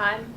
time.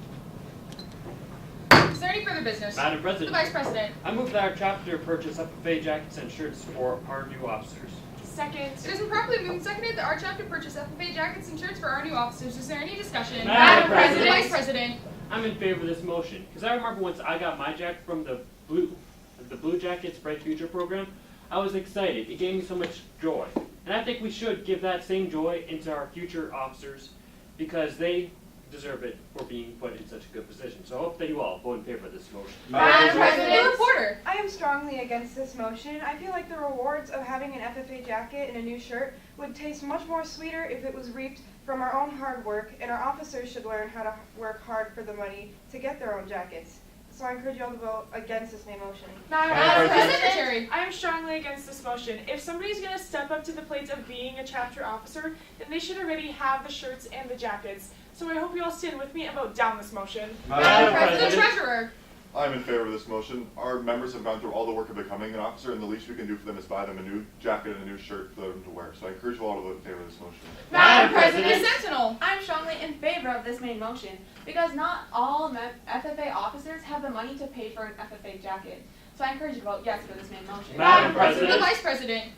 Is there any further business? Madam President. The Vice President. I move that our chapter purchase FFA jackets and shirts for our new officers. Second. It has been properly moved and seconded that our chapter purchase FFA jackets and shirts for our new officers. Is there any discussion? Madam President. The Vice President. I'm in favor of this motion because I remember once I got my jacket from the Blue Jackets Bright Future program, I was excited. It gave me so much joy. And I think we should give that same joy into our future officers because they deserve it for being put in such a good position. So I hope that you all vote in favor of this motion. Madam President. The reporter. I am strongly against this motion. I feel like the rewards of having an FFA jacket and a new shirt would taste much more sweeter if it was reaped from our own hard work, and our officers should learn how to work hard for the money to get their own jackets. So I encourage you all to vote against this main motion. Madam President. Secretary. I am strongly against this motion. If somebody's going to step up to the plate of being a chapter officer, then they should already have the shirts and the jackets. So I hope you all stand with me and vote down this motion. Madam President. The Treasurer. I'm in favor of this motion. Our members have gone through all the work of becoming an officer, and the least we can do for them is buy them a new jacket and a new shirt for them to wear. So I encourage you all to vote in favor of this motion. Madam President. The Sentinel. I'm strongly in favor of this main motion because not all FFA officers have the money to pay for an FFA jacket. So I encourage you to vote yes for this main motion. Madam President. The Vice President.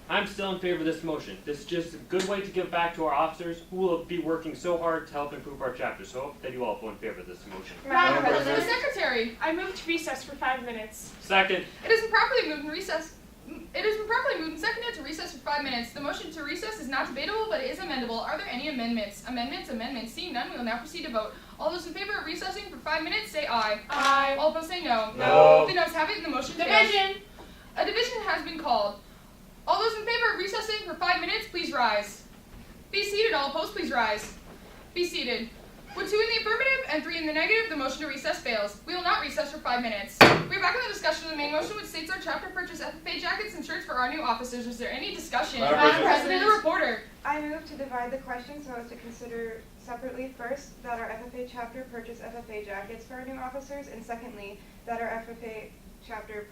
I'm still in favor of this motion. This is just a good way to give back to our officers who will be working so hard to help improve our chapter. So I hope that you all vote in favor of this motion. Madam President. The Secretary. I move to recess for 5 minutes. Second. It has been properly moved and recessed. It has been properly moved and seconded to recess for 5 minutes. The motion to recess is not debatable, but it is amendable. Are there any amendments? Amendments. Seeing none, we will now proceed to vote. All those in favor of recessing for 5 minutes, say aye. Aye. All opposed, say no. No. The noes have it, and the motion fails. Division. A division has been called. All those in favor of recessing for 5 minutes, please rise. Be seated. All opposed, please rise. Be seated. With 2 in the affirmative and 3 in the negative, the motion to recess fails. We will not recess for 5 minutes. We are back on the discussion of the main motion, which states our chapter purchase FFA jackets and shirts for our new officers. Is there any discussion? Madam President. The reporter. I move to divide the question so as to consider separately, first, that our FFA chapter purchase FFA jackets for our new officers, and secondly, that our FFA chapter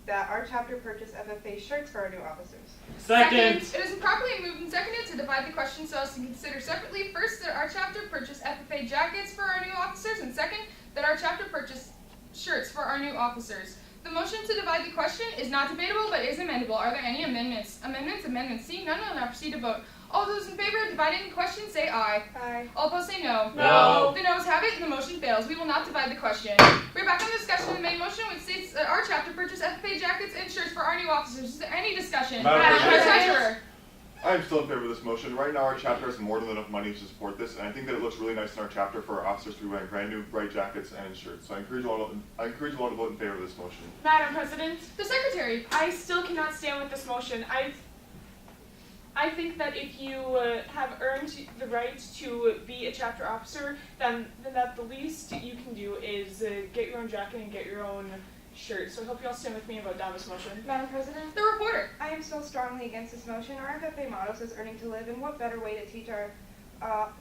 that our chapter purchase FFA shirts for our new officers. Second. It is properly moved and seconded to divide the question so as to consider separately, first, that our chapter purchase FFA jackets for our new officers, and second, that our chapter purchase shirts for our new officers. The motion to divide the question is not debatable, but is amendable. Are there any amendments? Amendments. Seeing none, we will now proceed to vote. All those in favor of dividing the question, say aye. Aye. All opposed, say no. No. The noes have it, and the motion fails. We will not divide the question. We're back on the discussion of the main motion, which states that our chapter purchase FFA jackets and shirts for our new officers. Is there any discussion? Madam President. Treasurer. I am still in favor of this motion. Right now our chapter has more than enough money to support this, and I think that it looks really nice in our chapter for our officers to be wearing brand new bright jackets and shirts. So I encourage you all to vote in favor of this motion. Madam President, The Secretary. I still cannot stand with this motion. I think that if you have earned the right to be a chapter officer, then that the least you can do is get your own jacket and get your own shirt. So I hope you all stand with me and vote down this motion. Madam President, The reporter. I am so strongly against this motion. Our FFA motto says earning to live, and what better way to teach our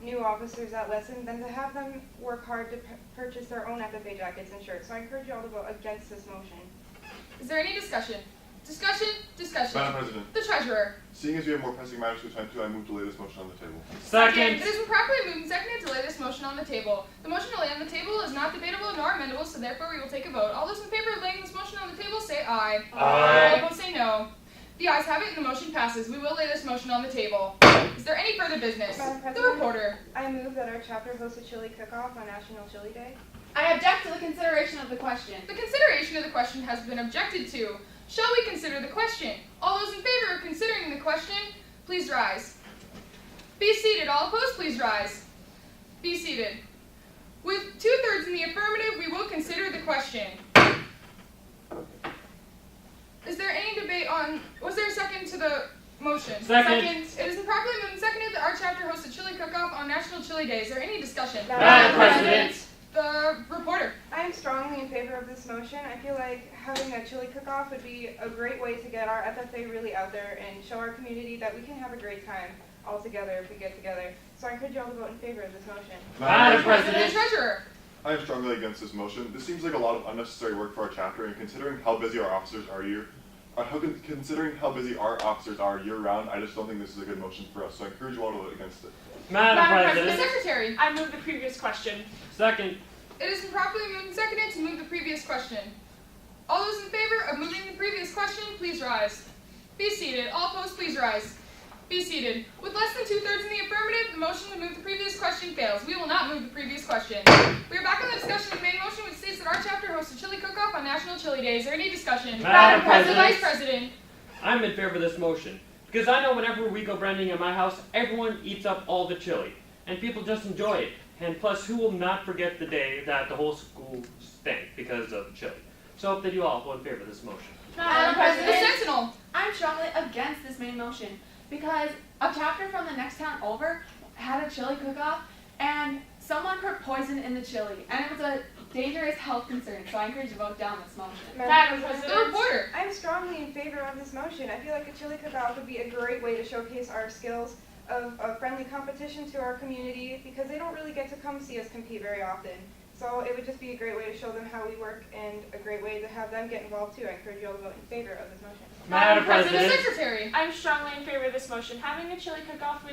new officers that lesson than to have them work hard to purchase their own FFA jackets and shirts. So I encourage you all to vote against this motion. Is there any discussion? Discussion. Madam President, The Treasurer. seeing as we have more pressing matters to attend to, I move to lay this motion on the table. Second. It has been properly moved and seconded to lay this motion on the table. The motion to lay on the table is not debatable nor amendable, so therefore we will take a vote. All those in favor of laying this motion on the table, say aye. Aye. All opposed, say no. The ayes have it, and the motion passes. We will lay this motion on the table. Is there any further business? Madam The President. reporter. I move that our chapter host a chili cook-off on National Chili Day. I object to the consideration of the question. The consideration of the question has been objected to. Shall we consider the question? All those in favor of considering the question, please rise. Be seated. All opposed, please rise. Be seated. With 2/3 in the affirmative, we will consider the question. Is there any debate on... Was there a second to the motion? Second. It is improperly moved and seconded that our chapter hosts a chili cook-off on National Chili Day. Is there any discussion? Madam President. The reporter. I am strongly in favor of this motion. I feel like having a chili cook-off would be a great way to get our FFA really out there and show our community that we can have a great time all together if we get together. So I encourage you all to vote in favor of this motion. Madam The President. Treasurer. I am strongly against this motion. This seems like a lot of unnecessary work for our chapter, and considering how busy our officers are considering how busy our officers are year-round, I just don't think this is a good motion for us. So I encourage you all to vote against it. Madam The President. Secretary. I move the previous question. Second. It has been properly moved and seconded to move the previous question. All those in favor of moving the previous question, please rise. Be seated. All opposed, please rise. Be seated. With less than 2/3 in the affirmative, the motion to move the previous question fails. We will not move the previous question. We are back on the discussion of the main motion, which states that our chapter hosts a chili cook-off on National Chili Day. Is there any discussion? Madam The President. Vice President. I'm in favor of this motion. Because I know whenever we go branding in my house, everyone eats up all the chili. And people just enjoy it. And plus, who will not forget the day that the whole school stank because of chili? So I hope that you all vote in favor of this motion. Madam The President, Sentinel. I'm strongly against this main motion because a chapter from the next town over had a chili cook-off and someone put poison in the chili and it was a dangerous health concern. So I encourage you to vote down this motion. Madam The President. reporter. I'm strongly in favor of this motion. I feel like a chili cook-off would be a great way to showcase our skills of friendly competition to our community because they don't really get to come see us compete very often. So it would just be a great way to show them how we work and a great way to have them get involved too. I encourage you all to vote in favor of this motion. Madam The President. Secretary. I'm strongly in favor of this motion. Having a chili cook-off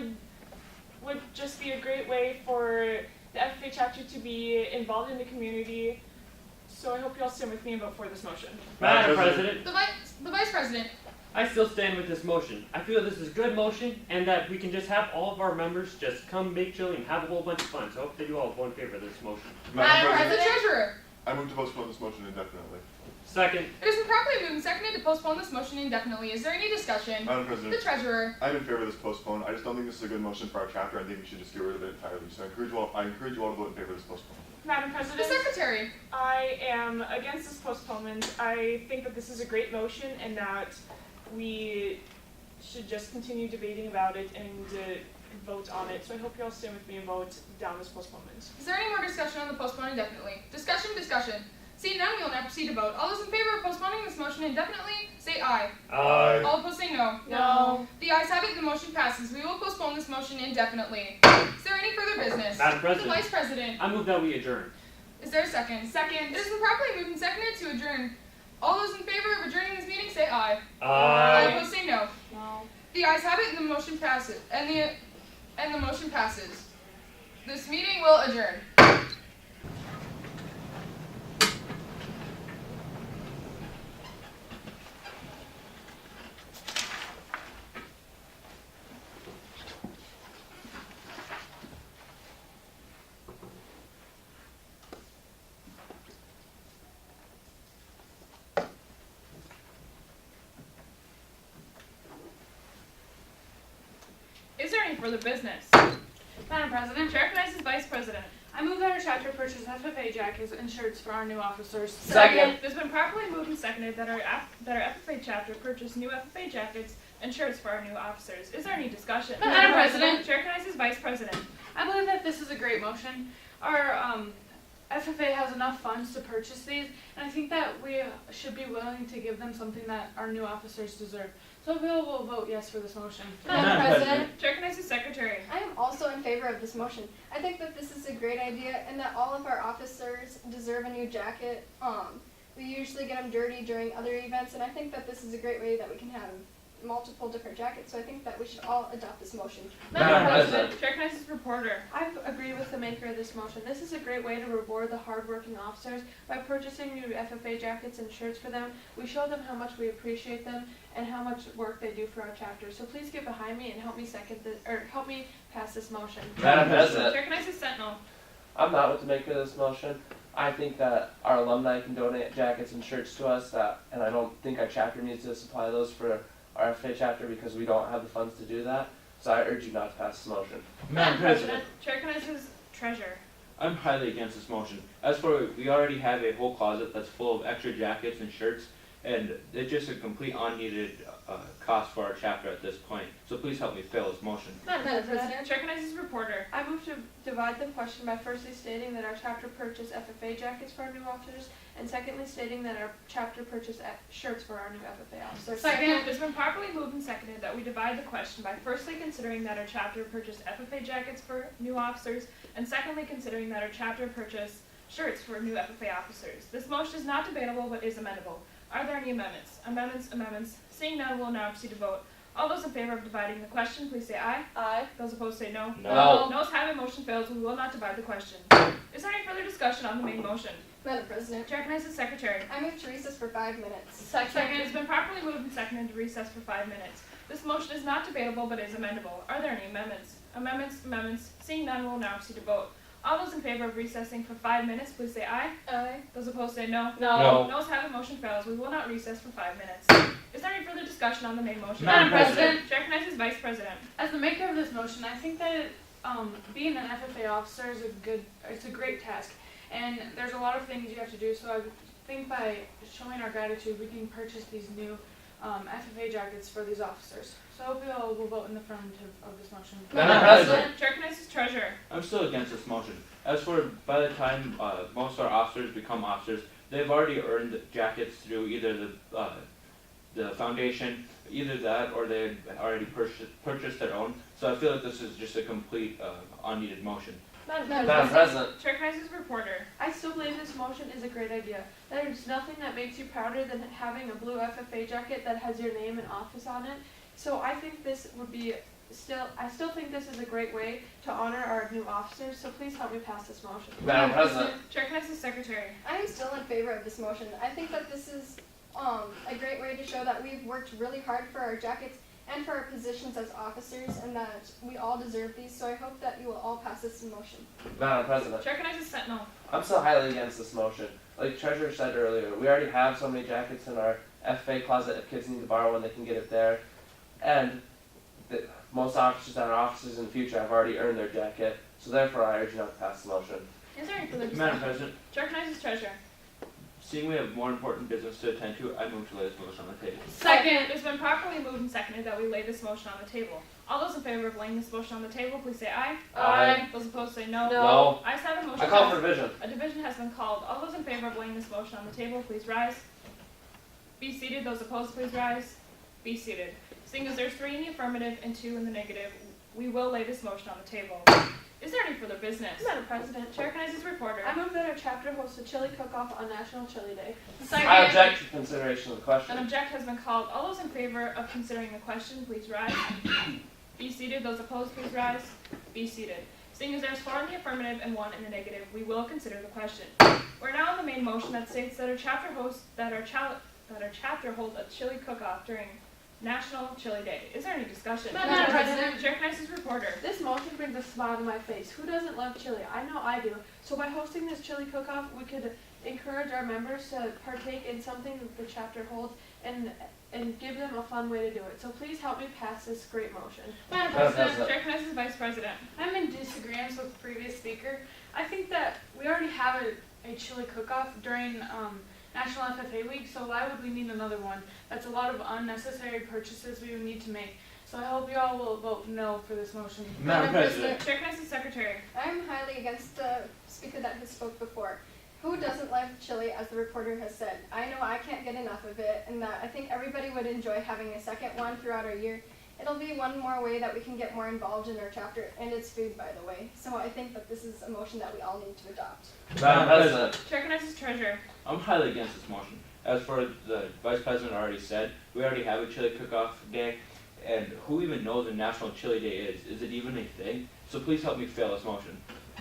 would just be a great way for the FFA chapter to be involved in the community. So I hope you all stand with me and vote for this motion. Madam President. The Vice President. I still stand with this motion. I feel this is a good motion and that we can just have all of our members just come make chili and have a whole bunch of fun. So I hope that you all vote in favor of this motion. Madam President. The Treasurer. I move to postpone this motion indefinitely. Second. It has been properly moved and seconded to postpone this motion indefinitely. Is there any discussion? Madam The President, Treasurer. I'm in favor of this postpone. I just don't think this is a good motion for our chapter. I think we should just get rid of it entirely. So I encourage you all to vote in favor of this postpone. Madam The President. Secretary. I am against this postponement. I think that this is a great motion and that we should just continue debating about it and vote on it. So I hope you all stand with me and vote down this postponement. Is there any more discussion on the postpone indefinitely? Discussion. Seeing none, we will now proceed to vote. All those in favor of postponing this motion indefinitely, say aye. Aye. All opposed say no. No. The ayes have it, the motion passes. We will postpone this motion indefinitely. Is there any further business? Madam The President. Vice President. I move that we adjourn. Is there a second? Second. It has been properly moved and seconded to adjourn. All those in favor of adjourning this meeting say aye. All Aye. opposed say no. No. The ayes have it and the motion passes. And the motion passes. This meeting will adjourn. Is there any further business? Madam President, Chair recognizes Vice President. I move that our chapter purchase FFA jackets and shirts for our new officers. Second. It has been properly moved and seconded that our FFA chapter purchase new FFA jackets and shirts for our new officers. Is there any discussion? Madam President. Chair recognizes Vice President. I believe that this is a great motion. Our FFA has enough funds to purchase these, and I think that we should be willing to give them something that our new officers deserve. So we will vote yes for this motion. Madam President, Chair recognizes Secretary. I am also in favor of this motion. I think that this is a great idea and that all of our officers deserve a new jacket. We usually get them dirty during other events, and I think that this is a great way that we can have multiple different jackets. So I think that we should all adopt this motion. Madam President. Chair recognizes Reporter. I agree with the maker of this motion. This is a great way to reward the hardworking officers. By purchasing new FFA jackets and shirts for them, we show them how much we appreciate them and how much work they do for our chapter. So please get behind me and help me pass this motion. Madam President, Chair recognizes Sentinel. I'm not with the maker of this motion. I think that our alumni can donate jackets and shirts to us, and I don't think our chapter needs to supply those for our FFA chapter because we don't have the funds to do that. So I urge you not to pass this motion. Madam President, Chair recognizes Treasurer. I'm highly against this motion. As for, we already have a whole closet that's full of extra jackets and shirts, and it's just a complete unneeded cost for our chapter at this point. So please help me fail this motion. Madam President. Chair recognizes Reporter. I move to divide the question by firstly stating that our chapter purchased FFA jackets for our new officers, and secondly stating that our chapter purchased shirts for our new FFA officers. Second. It's been properly moved and seconded that we divide the question by firstly considering that our chapter purchased FFA jackets for new officers, and secondly considering that our chapter purchased shirts for new FFA officers. This motion is not debatable but is amendable. Are there any amendments? Amendments. Seeing none, we'll now proceed to vote. All those in favor of dividing the question, please say aye. Aye. Those opposed say no. No. Noes have it, motion fails. We will not divide the question. Is there any further discussion on the main motion? Madam President, Chair recognizes the secretary. I move to recess for 5 minutes. Second, it's been properly moved and seconded to recess for 5 minutes. This motion is not debatable but is amendable. Are there any amendments? Amendments. Seeing none, we will now proceed to vote. All those in favor of recessing for 5 minutes, please say aye. Aye. Those opposed say no. No. Noes have it, motion fails. We will not recess for 5 minutes. Is there any further discussion on the main motion? Madam President. Chair recognizes Vice President. As the maker of this motion, I think that being an FFA officer is it's a great task, and there's a lot of things you have to do. So I think by showing our gratitude, we can purchase these new FFA jackets for these officers. So I hope you all will vote in the affirmative of this motion. Madam President. Chair recognizes Treasurer. I'm still against this motion. As for by the time most of our officers become officers, they've already earned jackets through either the foundation, either that or they had already purchased their own. So I feel like this is just a complete unneeded motion. Madam President. Chair recognizes Reporter. I still believe this motion is a great idea. There's nothing that makes you prouder than having a blue FFA jacket that has your name and office on it. So I think this would be I still think this is a great way to honor our new officers. So please help me pass this motion. Madam President. Chair recognizes Secretary. I am still in favor of this motion. I think that this is a great way to show that we've worked really hard for our jackets and for our positions as officers, and that we all deserve these. So I hope that you will all pass this motion. Madam President. Chair recognizes Sentinel. I'm still highly against this motion. Like Treasurer said earlier, we already have so many jackets in our FFA closet if kids need to borrow one, they can get it there. And most officers that are officers in the future have already earned their jacket, so therefore I urge you not to pass the motion. Is there any further discussion? Madam President, Chair recognizes Treasurer. seeing we have more important business to attend to, I move to lay this motion on the table. Second. It's been properly moved and seconded that we lay this motion on the table. All those in favor of laying this motion on the table, please say aye. Aye. Those opposed say no. No. Ayes have a motion. I call for division. A division has been called. All those in favor of laying this motion on the table, please rise. Be seated. Those opposed, please rise. Be seated. Seeing as there's 3 in the affirmative and 2 in the negative, we will lay this motion on the table. Is there any further business? Madam President, Chair recognizes Reporter. I move that our chapter hosts a chili cook-off on National Chili Day. I object to consideration of the question. An object has been called. All those in favor of considering the question, please rise. Be seated. Those opposed, please rise. Be seated. Seeing as there's 4 in the affirmative and 1 in the negative, we will consider the question. We're now on the main motion that states that our chapter holds a chili cook-off during National Chili Day. Is there any discussion? Madam President. Chair recognizes Reporter. This motion brings a smile to my face. Who doesn't love chili? I know I do. So by hosting this chili cook-off, we could encourage our members to partake in something that the chapter holds and give them a fun way to do it. So please help me pass this great motion. Madam Madam President, President. Chair recognizes Vice President. I'm in disagreement with the previous speaker. I think that we already have a chili cook-off during National FFA Week, so why would we need another one? That's a lot of unnecessary purchases we would need to make. So I hope you all will vote no for this motion. Madam President. Chair recognizes Secretary. I'm highly against the speaker that has spoke before. Who doesn't love chili, as the reporter has said? I know I can't get enough of it, and that I think everybody would enjoy having a second one throughout our year. It'll be one more way that we can get more involved in our chapter, and it's food, by the way. So I think that this is a motion that we all need to adopt. Madam President. Chair recognizes Treasurer. I'm highly against this motion. As for the Vice President already said, we already have a chili cook-off day, and who even knows when National Chili Day is? Is it even a thing? So please help me fail this motion.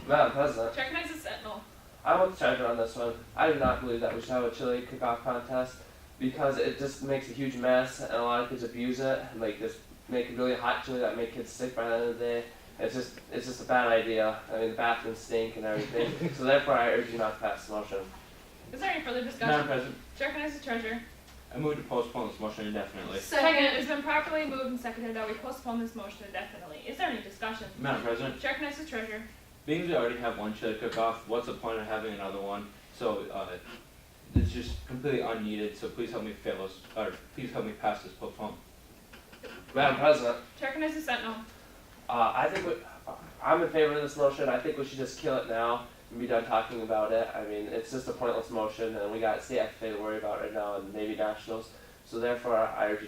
Madam President. Chair recognizes Sentinel. I'm with Treasurer on this one. I do not believe that we should have a chili cook-off contest because it just makes a huge mess and a lot of kids abuse it and just make really hot chili that make kids sick by the end of the day. It's just a bad idea. I mean, the bathrooms stink and everything. So therefore, I urge you not to pass the motion. Is there any further discussion? Madam President, Chair recognizes Treasurer. I move to postpone this motion indefinitely. Second. It's been properly moved and seconded that we postpone this motion indefinitely. Is there any discussion? Madam President, Chair recognizes Treasurer. being we already have one chili cook-off, what's the point of having another one? So it's just completely unneeded. So please help me please help me pass this postpone. Madam President. Chair recognizes Sentinel. I'm in favor of this motion. I think we should just kill it now and be done talking about it. I mean, it's just a pointless motion, and we got state FFA to worry about right now and maybe nationals. So therefore, I urge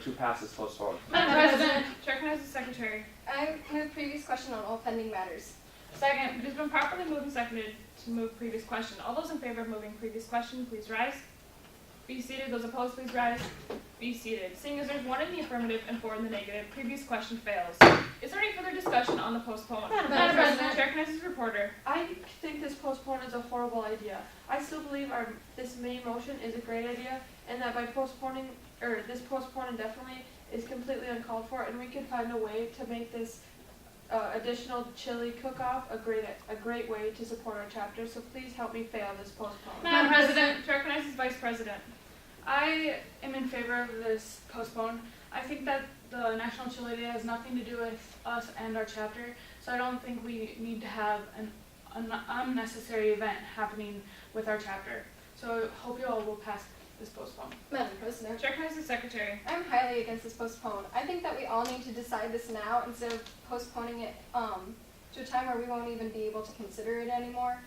you to pass this postpone. Madam President. Chair recognizes Secretary. I move previous question on all pending matters. Second. It has been properly moved and seconded to move previous question. All those in favor of moving previous question, please rise. Be seated. Those opposed, please rise. Be seated. Seeing as there's 1 in the affirmative and 4 in the negative, previous question fails. Is there any further discussion on the postpone? Madam President. Chair recognizes reporter. I think this postpone is a horrible idea. I still believe this main motion is a great idea, and that by postponing, or this postpone indefinitely is completely uncalled for, and we could find a way to make this additional chili cook-off a great way to support our chapter. So please help me fail this postpone. Madam President. Chair recognizes Vice President. I am in favor of this postpone. I think that the National Chili Day has nothing to do with us and our chapter, so I don't think we need to have an unnecessary event happening with our chapter. So I hope you all will pass this postpone. Madam President, Chair recognizes Secretary. I'm highly against this postpone. I think that we all need to decide this now instead of postponing it to a time where we won't even be able to consider it anymore.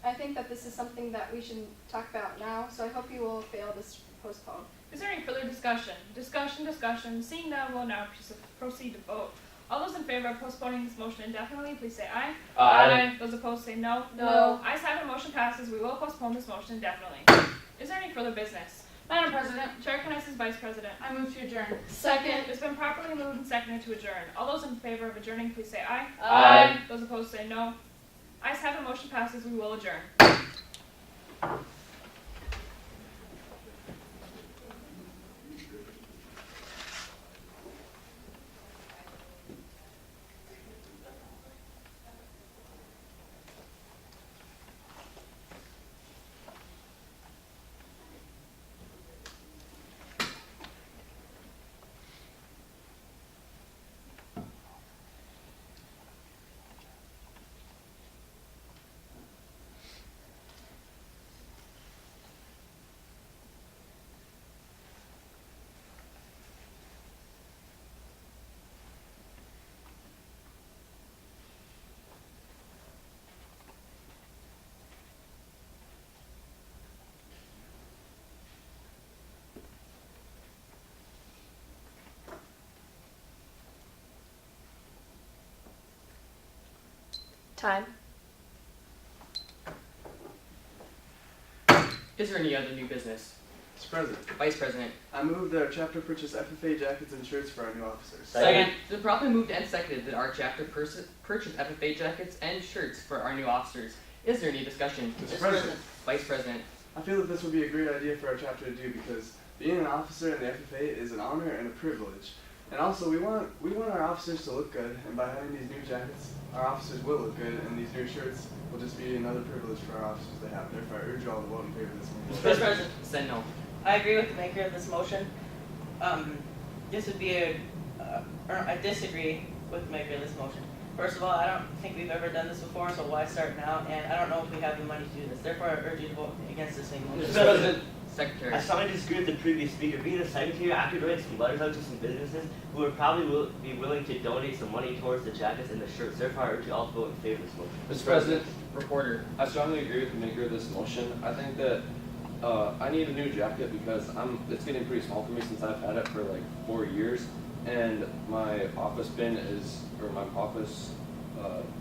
I think that this is something that we should talk about now, so I hope you will fail this postpone. Is there any further discussion? Discussion. Seeing none, we'll now proceed to vote. All those in favor of postponing this motion indefinitely, please say aye. Aye. Those opposed say no. No. Ayes have it, motion passes. We will postpone this motion indefinitely. Is there any further business? Madam President, Chair recognizes Vice President. I move to adjourn. Second. It's been properly moved and seconded to adjourn. All those in favor of adjourning, please say aye. Aye. Those opposed say no. Ayes have it, motion passes. We will adjourn. Time. Is there any other new business? Mr. President, Vice President. I move that our chapter purchase FFA jackets and shirts for our new officers. Second. It's been properly moved and seconded that our chapter purchase FFA jackets and shirts for our new officers. Is there any discussion? Mr. President, Vice President. I feel that this would be a great idea for our chapter to do because being an officer in the FFA is an honor and a privilege. And also, we want our officers to look good, and by having these new jackets, our officers will look good, and these new shirts will just be another privilege for our officers to have. Therefore, I urge you all to vote in favor of this motion. Vice President. Said no. I agree with the maker of this motion. This would be I disagree with the maker of this motion. First of all, I don't think we've ever done this before, so why start now? And I don't know if we have the money to do this. Therefore, I urge you to vote against this same motion. Mr. President. Secretary. I strongly disagree with the previous speaker. Being a secretary, I could write some letters out to some businesses who would probably be willing to donate some money towards the jackets and the shirts. Therefore, I urge you all to vote in favor of this motion. Mr. President, Reporter. I strongly agree with the maker of this motion. I think that I need a new jacket because it's getting pretty small for me since I've had it for like 4 years, and my office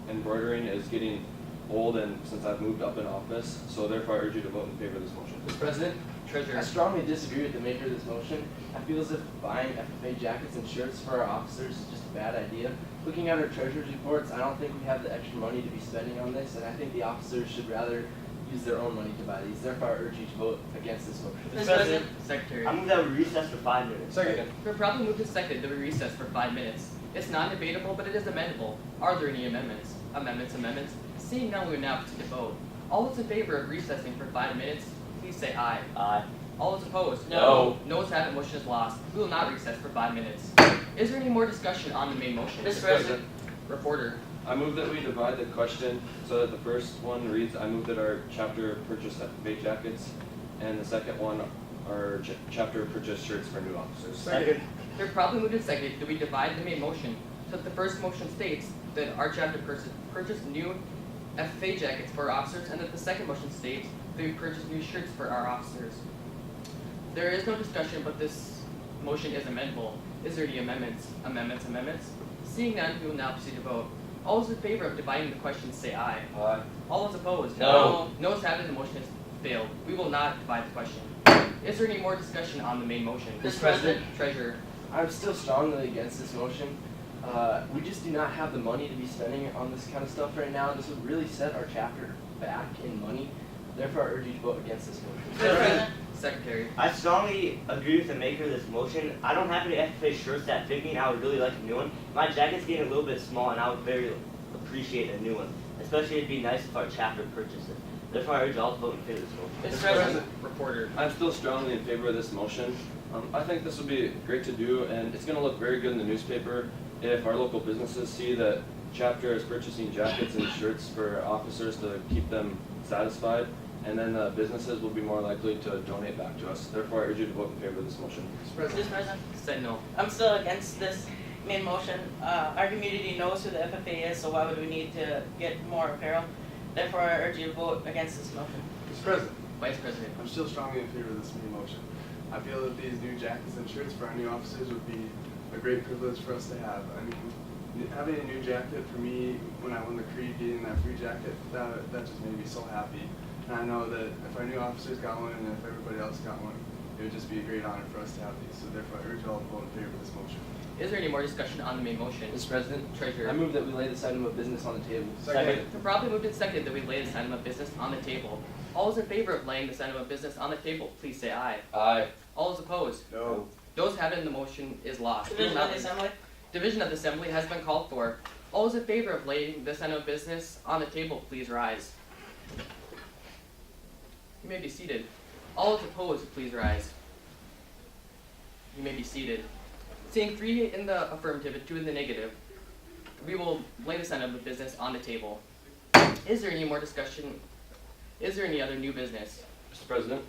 embroidering is getting old, and since I've moved up in office, so therefore I urge you to vote in favor of this motion. Mr. President. Treasurer. I strongly disagree with the maker of this motion. I feel as if buying FFA jackets and shirts for our officers is just a bad idea. Looking at our treasurer's reports, I don't think we have the extra money to be spending on this, and I think the officers should rather use their own money to buy these. Therefore, I urge you to vote against this motion. Mr. President. Secretary. I move that we recess for 5 minutes. Second. We're probably moved to second that we recess for 5 minutes. It's non-debatable, but it is amendable. Are there any amendments? Amendments? Seeing none, we will now proceed to vote. All those in favor of recessing for 5 minutes, please say aye. Aye. All those opposed? No. Noes have it, motion is lost. We will not recess for 5 minutes. Is there any more discussion on the main motion? Mr. President. Reporter. I move that we divide the question so that the first one reads, I move that our chapter purchase FFA jackets, and the second one, our chapter purchase shirts for new officers. Second. They're probably moved and seconded that we divide the main motion so that the first motion states that our chapter purchase new FFA jackets for our officers, and that the second motion states that we purchase new shirts for our officers. There is no discussion, but this motion is amendable. Is there any amendments? Seeing none, we will now proceed to vote. All those in favor of dividing the question say aye. Aye. All those opposed? No. Noes have it, the motion is Failed. We will not divide the question. Is there any more discussion on the main motion? Mr. President. Treasurer. I'm still strongly against this motion. We just do not have the money to be spending on this kind of stuff right now. This would really set our chapter back in money. Therefore, I urge you to vote against this motion. Mr. President. Secretary. I strongly agree with the maker of this motion. I don't have any FFA shirts that fit me, and I would really like a new one. My jacket's getting a little bit small, and I would very appreciate a new one. Especially, it'd be nice if our chapter purchased it. Therefore, I urge all to vote in favor of this motion. Mr. President. Reporter. I'm still strongly in favor of this motion. I think this would be great to do, and it's going to look very good in the newspaper if our local businesses see that chapter is purchasing jackets and shirts for officers to keep them satisfied, and then the businesses will be more likely to donate back to us. Therefore, I urge you to vote in favor of this motion. Mr. President. Said no. I'm still against this main motion. Our community knows who the FFA is, so why would we need to get more apparel? Therefore, I urge you to vote against this motion. Mr. President. Vice President. I'm still strongly in favor of this main motion. I feel that these new jackets and shirts for our new officers would be a great privilege for us to have. I mean, having a new jacket for me, when I won the Creed, getting that free jacket, that just made me so happy. And I know that if our new officers got one and if everybody else got one, it would just be a great honor for us to have these. So therefore, I urge you all to vote in favor of this motion. Is there any more discussion on the main motion? Mr. President, Treasurer. I move that we lay this item of business on the table. Second. Properly moved and seconded that we lay this item of business on the table. All those in favor of laying this item of business on the table, please say aye. Aye. All those opposed? No. Those have it and the motion is lost. Division of the Assembly. Division of the Assembly has been called for. All those in favor of laying this item of business on the table, please rise. You may be seated. All those opposed, please rise. You may be seated. Seeing 3 in the affirmative and 2 in the negative, we will lay this item of business on the table. Is there any more discussion? Is there any other new business? Mr. President,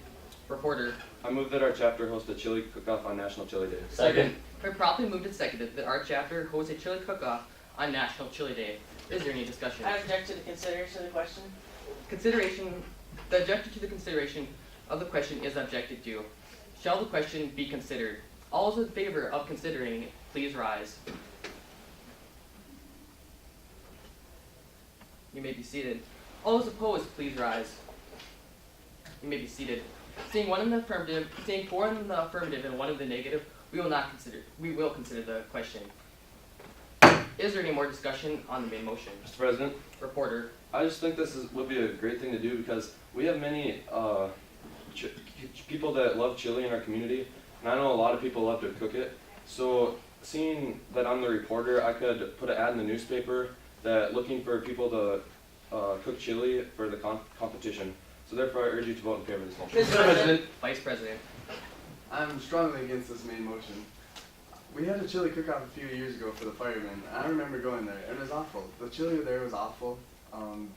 Reporter. I move that our chapter host a chili cook-off on National Chili Day. Second. Been properly moved and seconded that our chapter hosts a chili cook-off on National Chili Day. Is there any discussion? I object to the consideration of the question. The objection to the consideration of the question is objected to. Shall the question be considered? All those in favor of considering, please rise. You may be seated. All those opposed, please rise. You may be seated. Seeing 4 in the affirmative and 1 in the negative, we will consider the question. Is there any more discussion on the main motion? Mr. President, Reporter. I just think this would be a great thing to do because we have many people that love chili in our community, and I know a lot of people love to cook it. So seeing that I'm the reporter, I could put an ad in the newspaper that looking for people to cook chili for the competition. So therefore, I urge you to vote in favor of this motion. Mr. President. Vice President. I'm strongly against this main motion. We had a chili cook-off a few years ago for the firemen. I remember going there, and it was awful. The chili there was awful.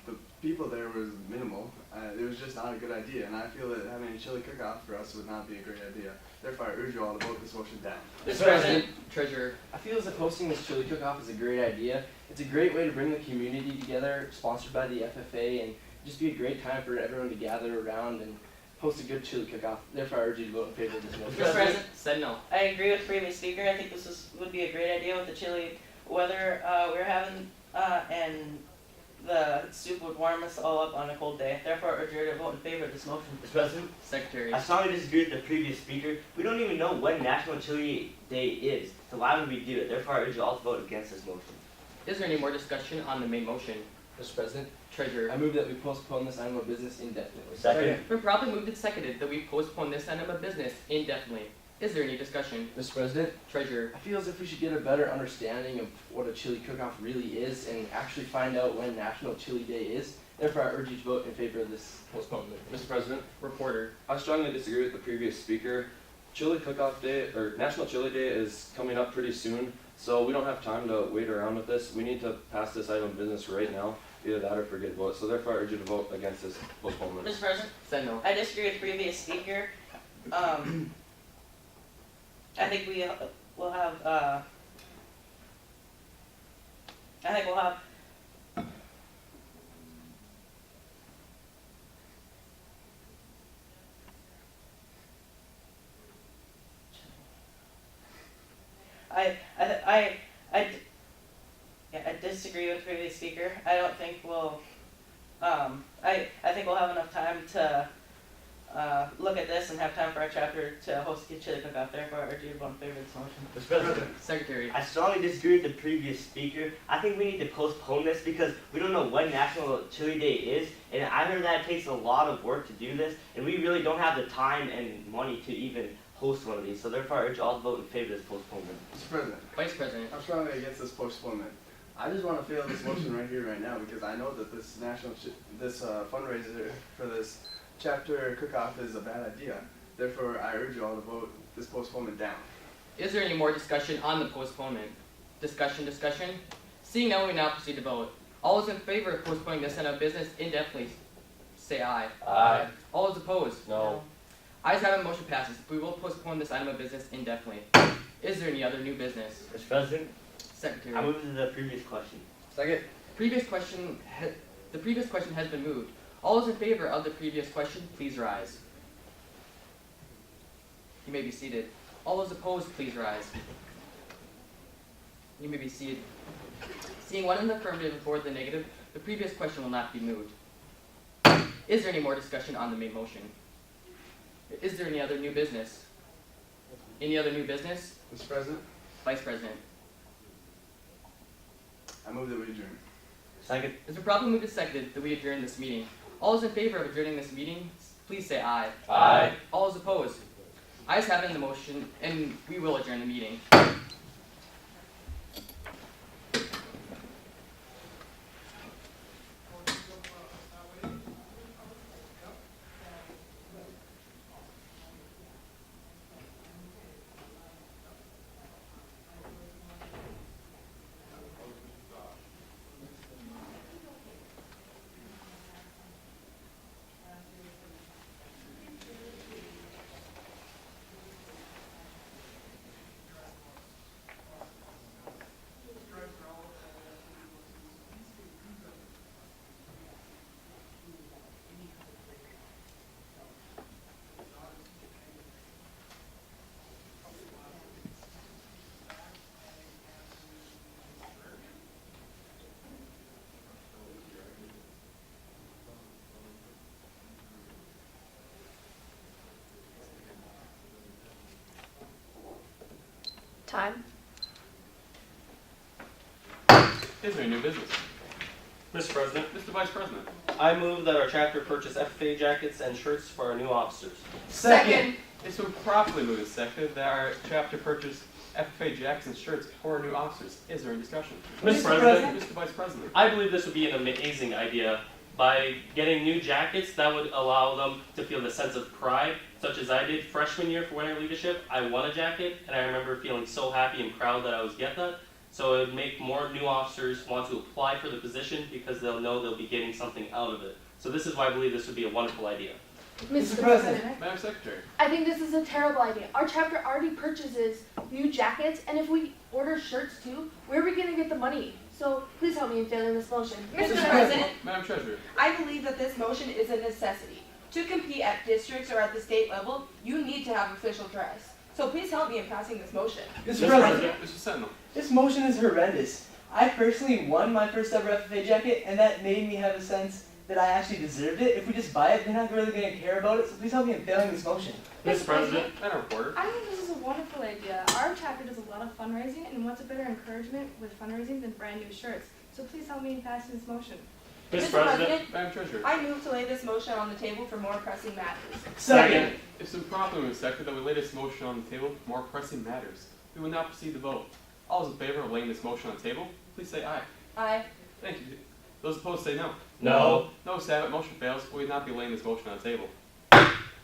The people there was minimal. It was just not a good idea, and I feel that having a chili cook-off for us would not be a great idea. Therefore, I urge you all to vote this motion down. Mr. President. Treasurer. I feel as if hosting this chili cook-off is a great idea. It's a great way to bring the community together, sponsored by the FFA, and just be a great time for everyone to gather around and host a good chili cook-off. Therefore, I urge you to vote in favor of this motion. Mr. President. Said no. I agree with the previous speaker. I think would be a great idea with the chilly weather we're having, and the soup would warm us all up on a cold day. Therefore, I urge you to vote in favor of this motion. Mr. President, Secretary. I strongly disagree with the previous speaker. We don't even know when National Chili Day is, so why would we do it? Therefore, I urge you all to vote against this motion. Is there any more discussion on the main motion? Mr. President, Treasurer. I move that we postpone this item of business indefinitely. Second. Been properly moved and seconded that we postpone this item of business indefinitely. Is there any discussion? Mr. President, Treasurer. I feel as if we should get a better understanding of what a chili cook-off really is and actually find out when National Chili Day is. Therefore, I urge you to vote in favor of this postponement. Mr. President, Reporter. I strongly disagree with the previous speaker. Chili Cook-Off Day, or National Chili Day, is coming up pretty soon, so we don't have time to wait around with this. We need to pass this item of business right now, either that or forget vote. So therefore, I urge you to vote against this postponement. Mr. President. Said no. I disagree with the previous speaker. I think we'll have. I disagree with the previous speaker. I don't think we'll. I think we'll have enough time to look at this and have time for our chapter to host a chili cook-off. Therefore, I urge you to vote in favor of this motion. Mr. President, Secretary. I strongly disagree with the previous speaker. I think we need to postpone this because we don't know when National Chili Day is, and I heard that it takes a lot of work to do this, and we really don't have the time and money to even host one of these. So therefore, I urge all to vote in favor of this postponement. Mr. President, Vice President. I'm strongly against this postponement. I just want to fail this motion right here, right now, because I know that this fundraiser for this chapter cook-off is a bad idea. Therefore, I urge you all to vote this postponement down. Is there any more discussion on the postponement? Discussion? Seeing none, we now proceed to vote. All those in favor of postponing this item of business indefinitely, say aye. Aye. All those opposed? No. Ayes have it, motion passes. We will postpone this item of business indefinitely. Is there any other new business? Mr. President, Secretary. I move to the previous question. Second. The previous question has been moved. All those in favor of the previous question, please rise. You may be seated. All those opposed, please rise. You may be seated. Seeing one in the affirmative and four in the negative, the previous question will not be moved. Is there any more discussion on the main motion? Is there any other new business? Any other new business? Mr. President, Vice President. I move that we adjourn. Second. It's been properly moved and seconded that we adjourn this meeting. All those in favor of adjourning this meeting, please say aye. Aye. All those opposed? Ayes have it in the motion, and we will adjourn the meeting. Time. Is there any new business? Mr. President, Mr. Vice President. I move that our chapter purchase FFA jackets and shirts for our new officers. Second. It's been properly moved and seconded that our chapter purchase FFA jackets and shirts for our new officers. Is there any discussion? Mr. President, Mr. Vice President. I believe this would be an amazing idea. By getting new jackets, that would allow them to feel the sense of pride, such as I did freshman year for winter leadership. I won a jacket, and I remember feeling so happy and proud that I was get that. So it would make more new officers want to apply for the position because they'll know they'll be getting something out of it. So this is why I believe this would be a wonderful idea. Mr. President, Madam Secretary. I think this is a terrible idea. Our chapter already purchases new jackets, and if we order shirts too, where are we going to get the money? So please help me in failing this motion. Mr. President, Madam Treasurer. I believe that this motion is a necessity. To compete at districts or at the state level, you need to have official dress. So please help me in passing this motion. Mr. President. Mr. Sentinel. This motion is horrendous. I personally won my first ever FFA jacket, and that made me have a sense that I actually deserved it. If we just buy it, they're not really going to care about it, so please help me in failing this motion. Mr. President. Madam Reporter. I think this is a wonderful idea. Our chapter does a lot of fundraising, and what's a better encouragement with fundraising than brand new shirts? So please help me in passing this motion. Mr. President. Madam Treasurer. I move to lay this motion on the table for more pressing matters. Second. It's been properly moved and seconded that we lay this motion on the table for more pressing matters. We will now proceed to vote. All those in favor of laying this motion on the table, please say aye. Aye. Thank you. Those opposed say no. No. No, have it. Motion fails. We will not be laying this motion on the table.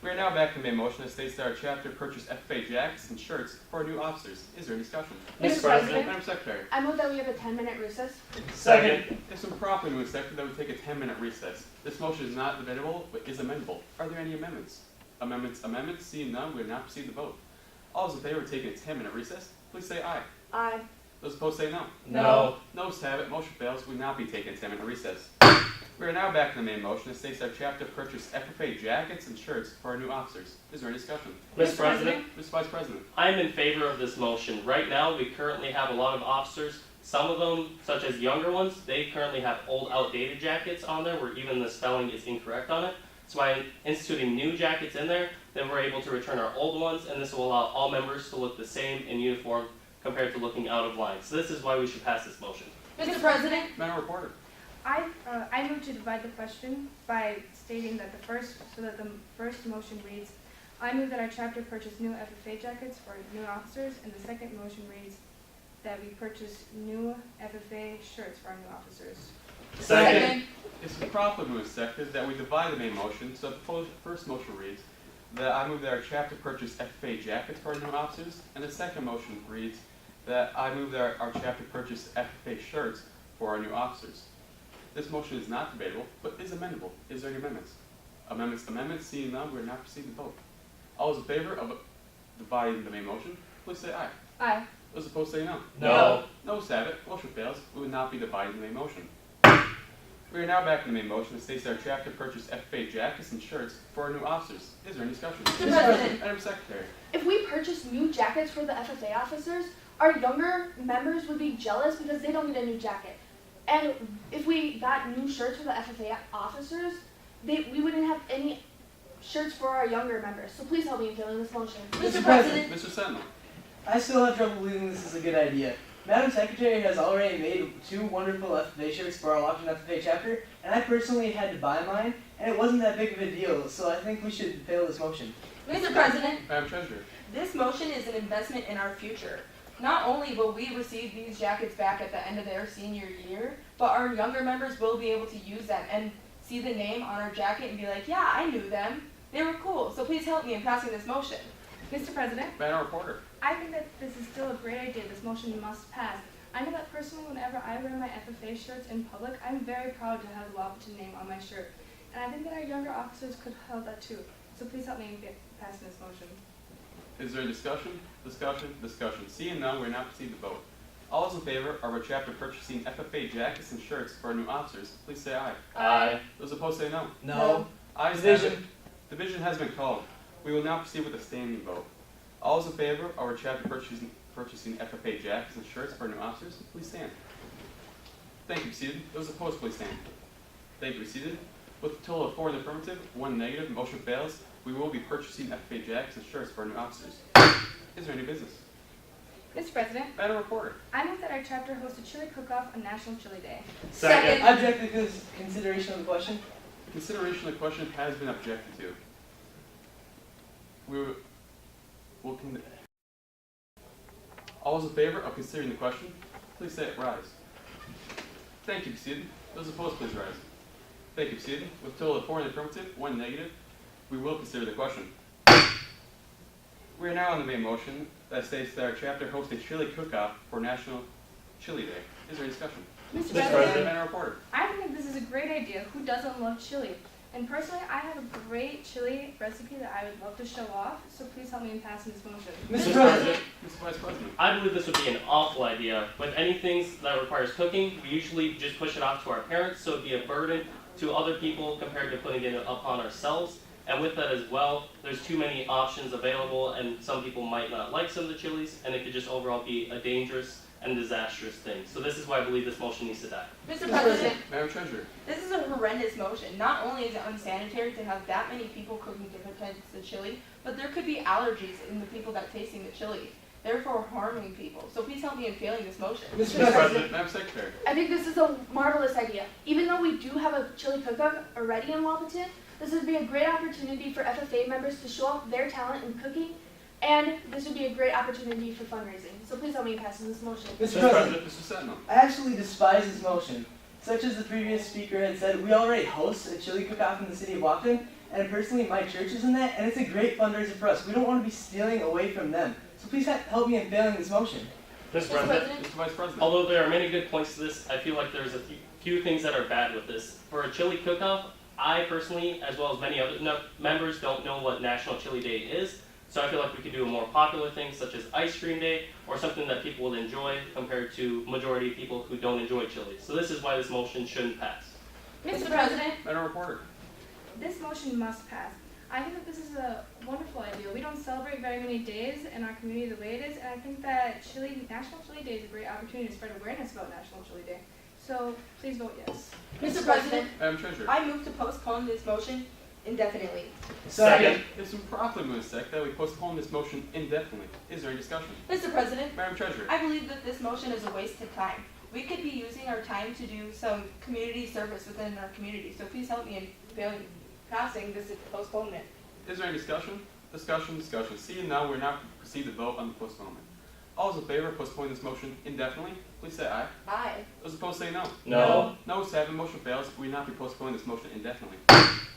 We are now back to the main motion that states that our chapter purchased FFA jackets and shirts for our new officers. Is there any discussion? Mr. President. Madam Secretary. I move that we have a 10-minute recess. Second. It's been properly moved and seconded that we take a 10-minute recess. This motion is not debatable, but is amendable. Are there any amendments? Amendments? Seeing none, we will now proceed to vote. All those in favor of taking a 10-minute recess, please say aye. Aye. Those opposed say no. No. Noes have it. Motion fails. We will not be taking a 10-minute recess. We are now back to the main motion that states our chapter purchased FFA jackets and shirts for our new officers. Is there any discussion? Mr. President. Mr. Vice President. I am in favor of this motion. Right now, we currently have a lot of officers. Some of them, such as younger ones, they currently have old, outdated jackets on there where even the spelling is incorrect on it. So by instituting new jackets in there, then we're able to return our old ones, and this will allow all members to look the same in uniform compared to looking out of line. So this is why we should pass this motion. Mr. President, Madam Reporter. I move to divide the question by stating that the first motion reads, I move that our chapter purchase new FFA jackets for new officers, and the second motion reads that we purchase new FFA shirts for our new officers. Second. It's properly moved and seconded that we divide the main motion. So the first motion reads that I move that our chapter purchase FFA jackets for our new officers, and the second motion reads that I move that our chapter purchase FFA shirts for our new officers. This motion is not debatable, but is amendable. Is there any amendments? Amendments, seeing none, we will now proceed to vote. All those in favor of dividing the main motion, please say aye. aye. Those opposed say no. No. No, have it. Motion fails. We would not be dividing the main motion. We are now back to the main motion that states that our chapter purchased FFA jackets and shirts for our new officers. Is there any discussion? Mr. President. Madam Secretary. If we purchase new jackets for the FFA officers, our younger members would be jealous because they don't get a new jacket. And if we got new shirts for the FFA officers, we wouldn't have any shirts for our younger members. So please help me in filling this motion. Mr. President. Mr. Sentinel. I still have trouble believing this is a good idea. Madam Secretary has already made 2 wonderful FFA shirts for our Wahpeton FFA chapter, and I personally had to buy mine, and it wasn't that big of a deal, so I think we should fail this motion. Mr. President, Madam Treasurer. this motion is an investment in our future. Not only will we receive these jackets back at the end of their senior year, but our younger members will be able to use them and see the name on our jacket and be like, yeah, I knew them. They were cool. So please help me in passing this motion. Mr. President, Madam Reporter. I think that this is still a great idea. This motion must pass. I know that personally, whenever I wear my FFA shirts in public, I'm very proud to have the Wahpeton name on my shirt. And I think that our younger officers could have that too. So please help me in passing this motion. Is there discussion? Discussion. Seeing none, we are now proceed to vote. All those in favor of our chapter purchasing FFA jackets and shirts for our new officers, please say aye. Aye. Those opposed say no. No. Ayes have it. Division has been called. We will now proceed with a standing vote. All those in favor of our chapter purchasing FFA jackets and shirts for our new officers, please stand. Thank you. Be seated. Those opposed, please stand. Thank you. Be seated. With a total of 4 in the affirmative, 1 negative, motion fails. We will be purchasing FFA jackets and shirts for our new officers. Is there any business? Mr. President, Madam Reporter. I move that our chapter host a chili cook-off on National Chili Day. Second. I object to consideration of the question. Consideration of the question has been objected to. All those in favor of considering the question, please say it, rise. Thank you. Be seated. Those opposed, please rise. Thank you. Be seated. With a total of 4 in the affirmative, 1 negative, we will consider the question. We are now on the main motion that states that our chapter hosts a chili cook-off for National Chili Day. Is there any discussion? Mr. President, Madam Reporter. I think this is a great idea. Who doesn't love chili? And personally, I have a great chili recipe that I would love to show off, so please help me in passing this motion. Mr. President. Mr. Vice President. I believe this would be an awful idea. With any things that requires cooking, we usually just push it off to our parents, so it'd be a burden to other people compared to putting it upon ourselves. And with that as well, there's too many options available, and some people might not like some of the chilies, and it could just overall be a dangerous and disastrous thing. So this is why I believe this motion needs to die. Mr. President, Madam Treasurer. this is a horrendous motion. Not only is it unsanitary to have that many people cooking different types of chili, but there could be allergies in the people that tasting the chili, therefore harming people. So please help me in failing this motion. Mr. President. Madam Secretary. I think this is a marvelous idea. Even though we do have a chili cook-off already in Wahpeton, this would be a great opportunity for FFA members to show off their talent in cooking, and this would be a great opportunity for fundraising. So please help me in passing this motion. Mr. President, Mr. Sentinel. I actually despise this motion. Such as the previous speaker had said, we already host a chili cook-off in the city of Wahpeton, and personally my church is in that, and it's a great fundraiser for us. We don't want to be stealing away from them. So please help me in failing this motion. Mr. President. Mr. Vice President. Although there are many good points to this, I feel like there's a few things that are bad with this. For a chili cook-off, I personally, as well as many other members, don't know what National Chili Day is. So I feel like we could do a more popular thing, such as Ice Cream Day, or something that people will enjoy compared to majority of people who don't enjoy chili. So this is why this motion shouldn't pass. Mr. President, Madam Reporter. this motion must pass. I think that this is a wonderful idea. We don't celebrate very many days in our community the way it is, and I think that National Chili Day is a great opportunity to spread awareness about National Chili Day. So please vote yes. Mr. President, Madam Treasurer. I move to postpone this motion indefinitely. Second. It's been properly moved and seconded that we postpone this motion indefinitely. Is there any discussion? Mr. President, Madam Treasurer. I believe that this motion is a waste of time. We could be using our time to do some community service within our community, so please help me in passing this postponement. Is there any discussion? Discussion. Seeing none, we're now proceed to vote on the postponement. All those in favor of postponing this motion indefinitely, please say aye. Aye. Those opposed say no. No. Noes have it, motion fails. We will not be postponing this motion indefinitely.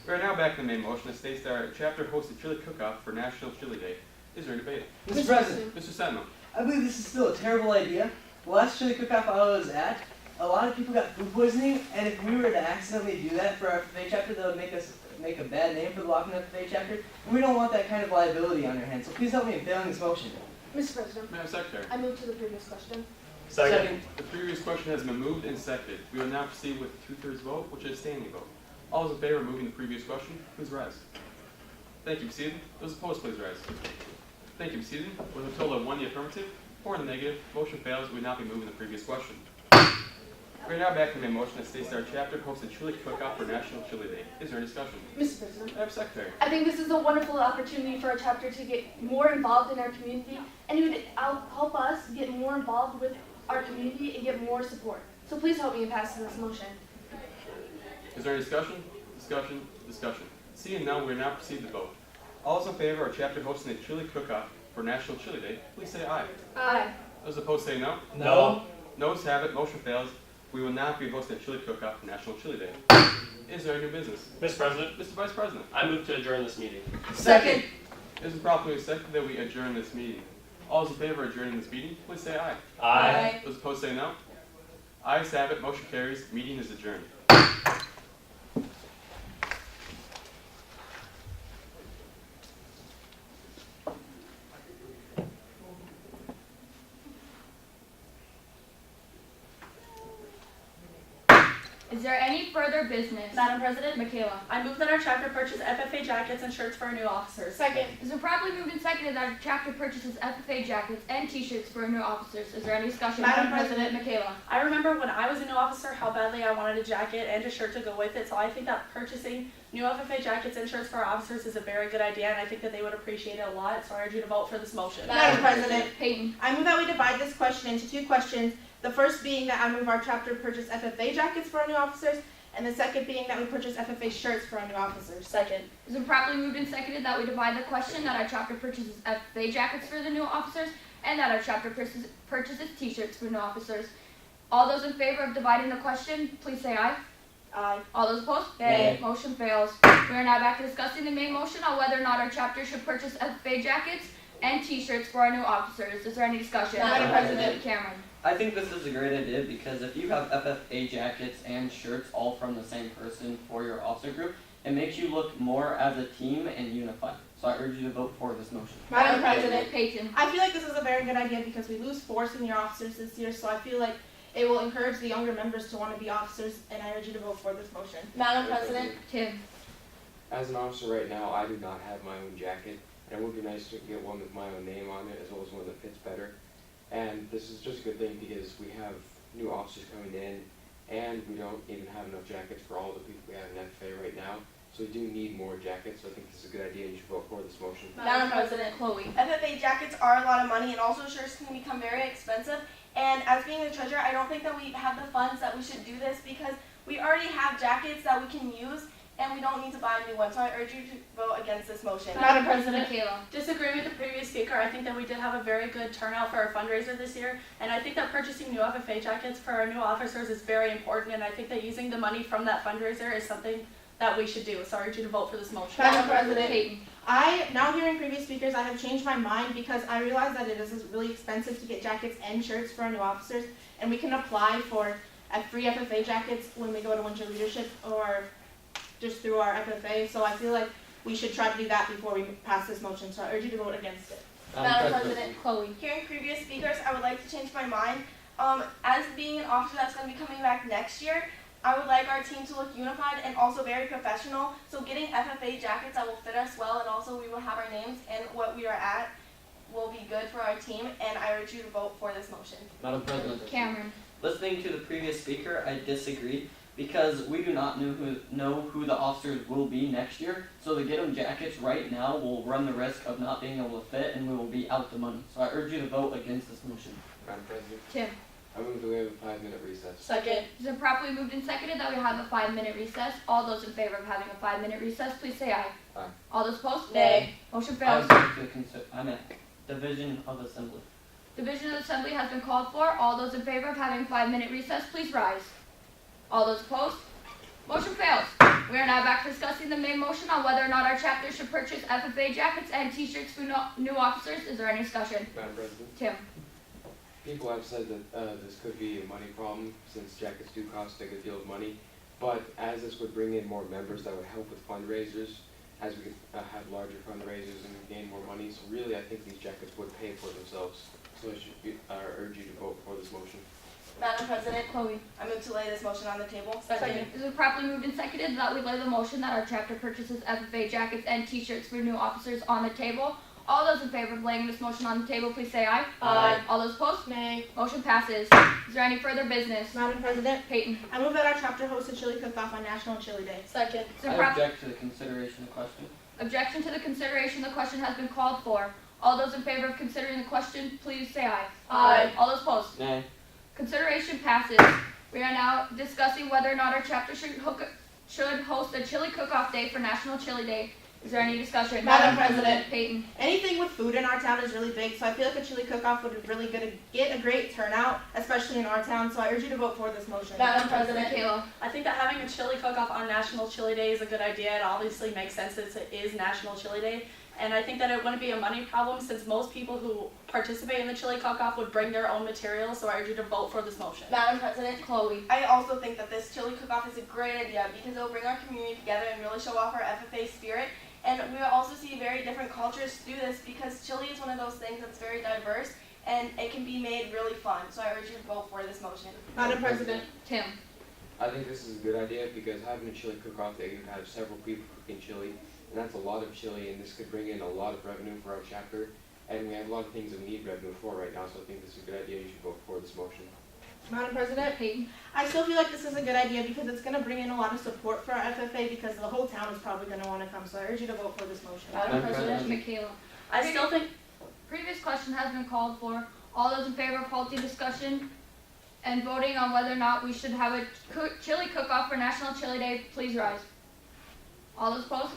We are now back to the main motion that states that our chapter hosts a chili cook-off for National Chili Day. Is there any debate? Mr. President. Mr. Sentinel. I believe this is still a terrible idea. The last chili cook-off I was at, a lot of people got food poisoning, and if we were to accidentally do that for our FFA chapter, that would make a bad name for the Wahpeton FFA chapter. We don't want that kind of liability on your hands, so please help me in failing this motion. Mr. President, Madam Secretary. I move to the previous question. Second. The previous question has been moved and seconded. We will now proceed with a 2/3 vote, which is a standing vote. All those in favor of moving the previous question, please rise. Thank you, be seated. Those opposed, please rise. Thank you, be seated. With a total of 1 in the affirmative, 4 in the negative, motion fails. We will not be moving the previous question. We are now back to the main motion that states that our chapter hosts a chili cook-off for National Chili Day. Is there any discussion? Mr. President, Madam Secretary. I think this is a wonderful opportunity for our chapter to get more involved in our community, and it would help us get more involved with our community and get more support. So please help me in passing this motion. Is there any discussion? Discussion. Seeing none, we will now proceed to vote. All those in favor of our chapter hosting a chili cook-off for National Chili Day, please say aye. Aye. Those opposed say no. No. Noes have it, motion fails. We will not be hosting a chili cook-off for National Chili Day. Is there any new business? Mr. President, Mr. Vice President. I move to adjourn this meeting. Second. It is properly seconded that we adjourn this meeting. All those in favor of adjourning this meeting, please say aye. Aye. Those opposed say no. Ayes have it, motion carries. Meeting is adjourned. Is there any further business? Madam President, Michaela. I move that our chapter purchase FFA jackets and shirts for our new officers. Second. Is it properly moved and seconded that our chapter purchases FFA jackets and t-shirts for our new officers? Is there any discussion? Madam President, Michaela. I remember when I was a new officer how badly I wanted a jacket and a shirt to go with it, so I think that purchasing new FFA jackets and shirts for our officers is a very good idea, and I think that they would appreciate it a lot, so I urge you to vote for this motion. Madam President, Peyton. I move that we divide this question into 2 questions. The first being that I move our chapter purchase FFA jackets for our new officers, and the second being that we purchase FFA shirts for our new officers. Second. Is it properly moved and seconded that we divide the question that our chapter purchases FFA jackets for the new officers and that our chapter purchases t-shirts for new officers? All those in favor of dividing the question, please say aye. Aye. All those opposed? Nay. Motion fails. We are now back to discussing the main motion on whether or not our chapter should purchase FFA jackets and t-shirts for our new officers. Is there any discussion? Madam President. Cameron. I think this is a great idea because if you have FFA jackets and shirts all from the same person for your officer group, it makes you look more as a team and unified. So I urge you to vote for this motion. Madam President, Peyton. I feel like this is a very good idea because we lose 4 senior officers this year, so I feel like it will encourage the younger members to want to be officers, and I urge you to vote for this motion. Madam President. Tim. As an officer right now, I do not have my own jacket, and it would be nice to get one with my own name on it as well as one that fits better. And this is just a good thing because we have new officers coming in, and we don't even have enough jackets for all the people we have in FFA right now. So we do need more jackets, so I think this is a good idea and you should vote for this motion. Madam President, Chloe. FFA jackets are a lot of money, and also shirts can become very expensive. And as being the treasurer, I don't think that we have the funds that we should do this because we already have jackets that we can use, and we don't need to buy new ones. So I urge you to vote against this motion. Madam President, Michaela. Disagreeing with the previous speaker, I think that we did have a very good turnout for our fundraiser this year, and I think that purchasing new FFA jackets for our new officers is very important, and I think that using the money from that fundraiser is something that we should do. So I urge you to vote for this motion. Madam President, now hearing previous speakers, I have changed my mind because I realize that it is really expensive to get jackets and shirts for our new officers, and we can apply for free FFA jackets when we go to winter leadership or just through our FFA. So I feel like we should try to do that before we pass this motion. So I urge you to vote against it. Madam President, Chloe. Hearing previous speakers, I would like to change my mind. As being an officer that's going to be coming back next year, I would like our team to look unified and also very professional. So getting FFA jackets that will fit us well, and also we will have our names and what we are at will be good for our team, and I urge you to vote for this motion. Madam President. Cameron. Listening to the previous speaker, I disagree. because we do not know who the officers will be next year. So to get them jackets right now will run the risk of not being able to fit, and we will be out the money. So I urge you to vote against this motion. Madam President, Tim. I move that we have a 5-minute recess. Second. It's been properly moved and seconded that we have a 5-minute recess. All those in favor of having a 5-minute recess, please say aye. Aye. All those opposed? Nay. Motion fails. I'm at Division of Assembly. Division of Assembly has been called for. All those in favor of having a 5-minute recess, please rise. All those opposed? Motion fails. We are now back to discussing the main motion on whether or not our chapter should purchase FFA jackets and t-shirts for new officers. Is there any discussion? Madam President, Tim. people have said that this could be a money problem since jackets do cost a good deal of money. But as this would bring in more members, that would help with fundraisers, as we could have larger fundraisers and gain more money. So really, I think these jackets would pay for themselves. So I urge you to vote for this motion. Madam President, Chloe. I move to lay this motion on the table. Second. Is it properly moved and seconded that we lay the motion that our chapter purchases FFA jackets and t-shirts for new officers on the table? All those in favor of laying this motion on the table, please say aye. Aye. All those opposed? Nay. Motion passes. Is there any further business? Madam President, Peyton. I move that our chapter host a chili cook-off on National Chili Day. Second. Is there I prop- object to the consideration of the question. Objection to the consideration of the question has been called for. All those in favor of considering the question, please say aye. Aye. All those opposed? Nay. Consideration passes. We are now discussing whether or not our chapter should host a chili cook-off day for National Chili Day. Is there any discussion? Madam President. Peyton. Anything with food in our town is really big, so I feel like a chili cook-off would really get a great turnout, especially in our town, so I urge you to vote for this motion. Madam President. Kayla. I think that having a chili cook-off on National Chili Day is a good idea. It obviously makes sense since it is National Chili Day. And I think that it wouldn't be a money problem since most people who participate in the chili cook-off would bring their own materials, so I urge you to vote for this motion. Madam President, Chloe. I also think that this chili cook-off is a great idea because it will bring our community together and really show off our FFA spirit. And we will also see very different cultures do this because chili is one of those things that's very diverse and it can be made really fun. So I urge you to vote for this motion. Madam President. Tim. I think this is a good idea because having a chili cook-off day, you have several people cooking chili, and that's a lot of chili, and this could bring in a lot of revenue for our chapter. And we have a lot of things that we need revenue for right now, so I think this is a good idea. You should vote for this motion. Madam President, Peyton. I still feel like this is a good idea because it's going to bring in a lot of support for our FFA because the whole town is probably going to want to come, so I urge you to vote for this motion. Madam President. Michaela. I still think Previous question has been called for. All those in favor of halting discussion and voting on whether or not we should have a chili cook-off for National Chili Day, please rise. All those opposed?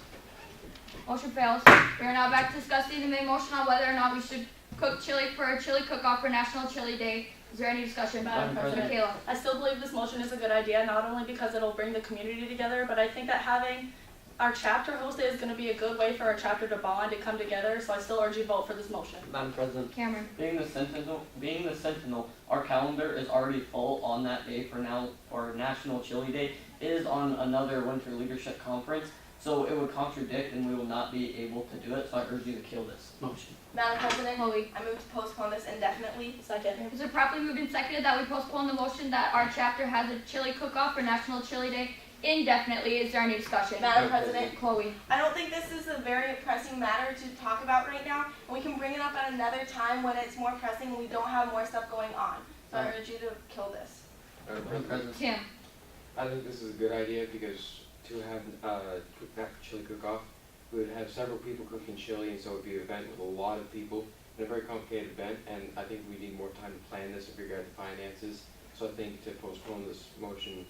Motion fails. We are now back to discussing the main motion on whether or not we should cook chili for a chili cook-off for National Chili Day. Is there any discussion? Madam President, Michaela. I still believe this motion is a good idea, not only because it'll bring the community together, but I think that having our chapter host it is going to be a good way for our chapter to bond and come together, so I still urge you to vote for this motion. Madam President. Cameron. Being the Sentinel, our calendar is already full on that day for National Chili Day. It is on another Winter Leadership Conference, so it would contradict and we will not be able to do it, so I urge you to kill this motion. Madam President, Chloe. I move to postpone this indefinitely. Second. Is it properly moved and seconded that we postpone the motion that our chapter has a chili cook-off for National Chili Day indefinitely? Is there any discussion? Madam President, Chloe. I don't think this is a very pressing matter to talk about right now, and we can bring it up at another time when it's more pressing and we don't have more stuff going on. So I urge you to kill this. Madam President. Tim. I think this is a good idea because to have that chili cook-off, we would have several people cooking chili, and so it would be an event with a lot of people, and a very complicated event, and I think we need more time to plan this and figure out the finances. So I think to postpone this motion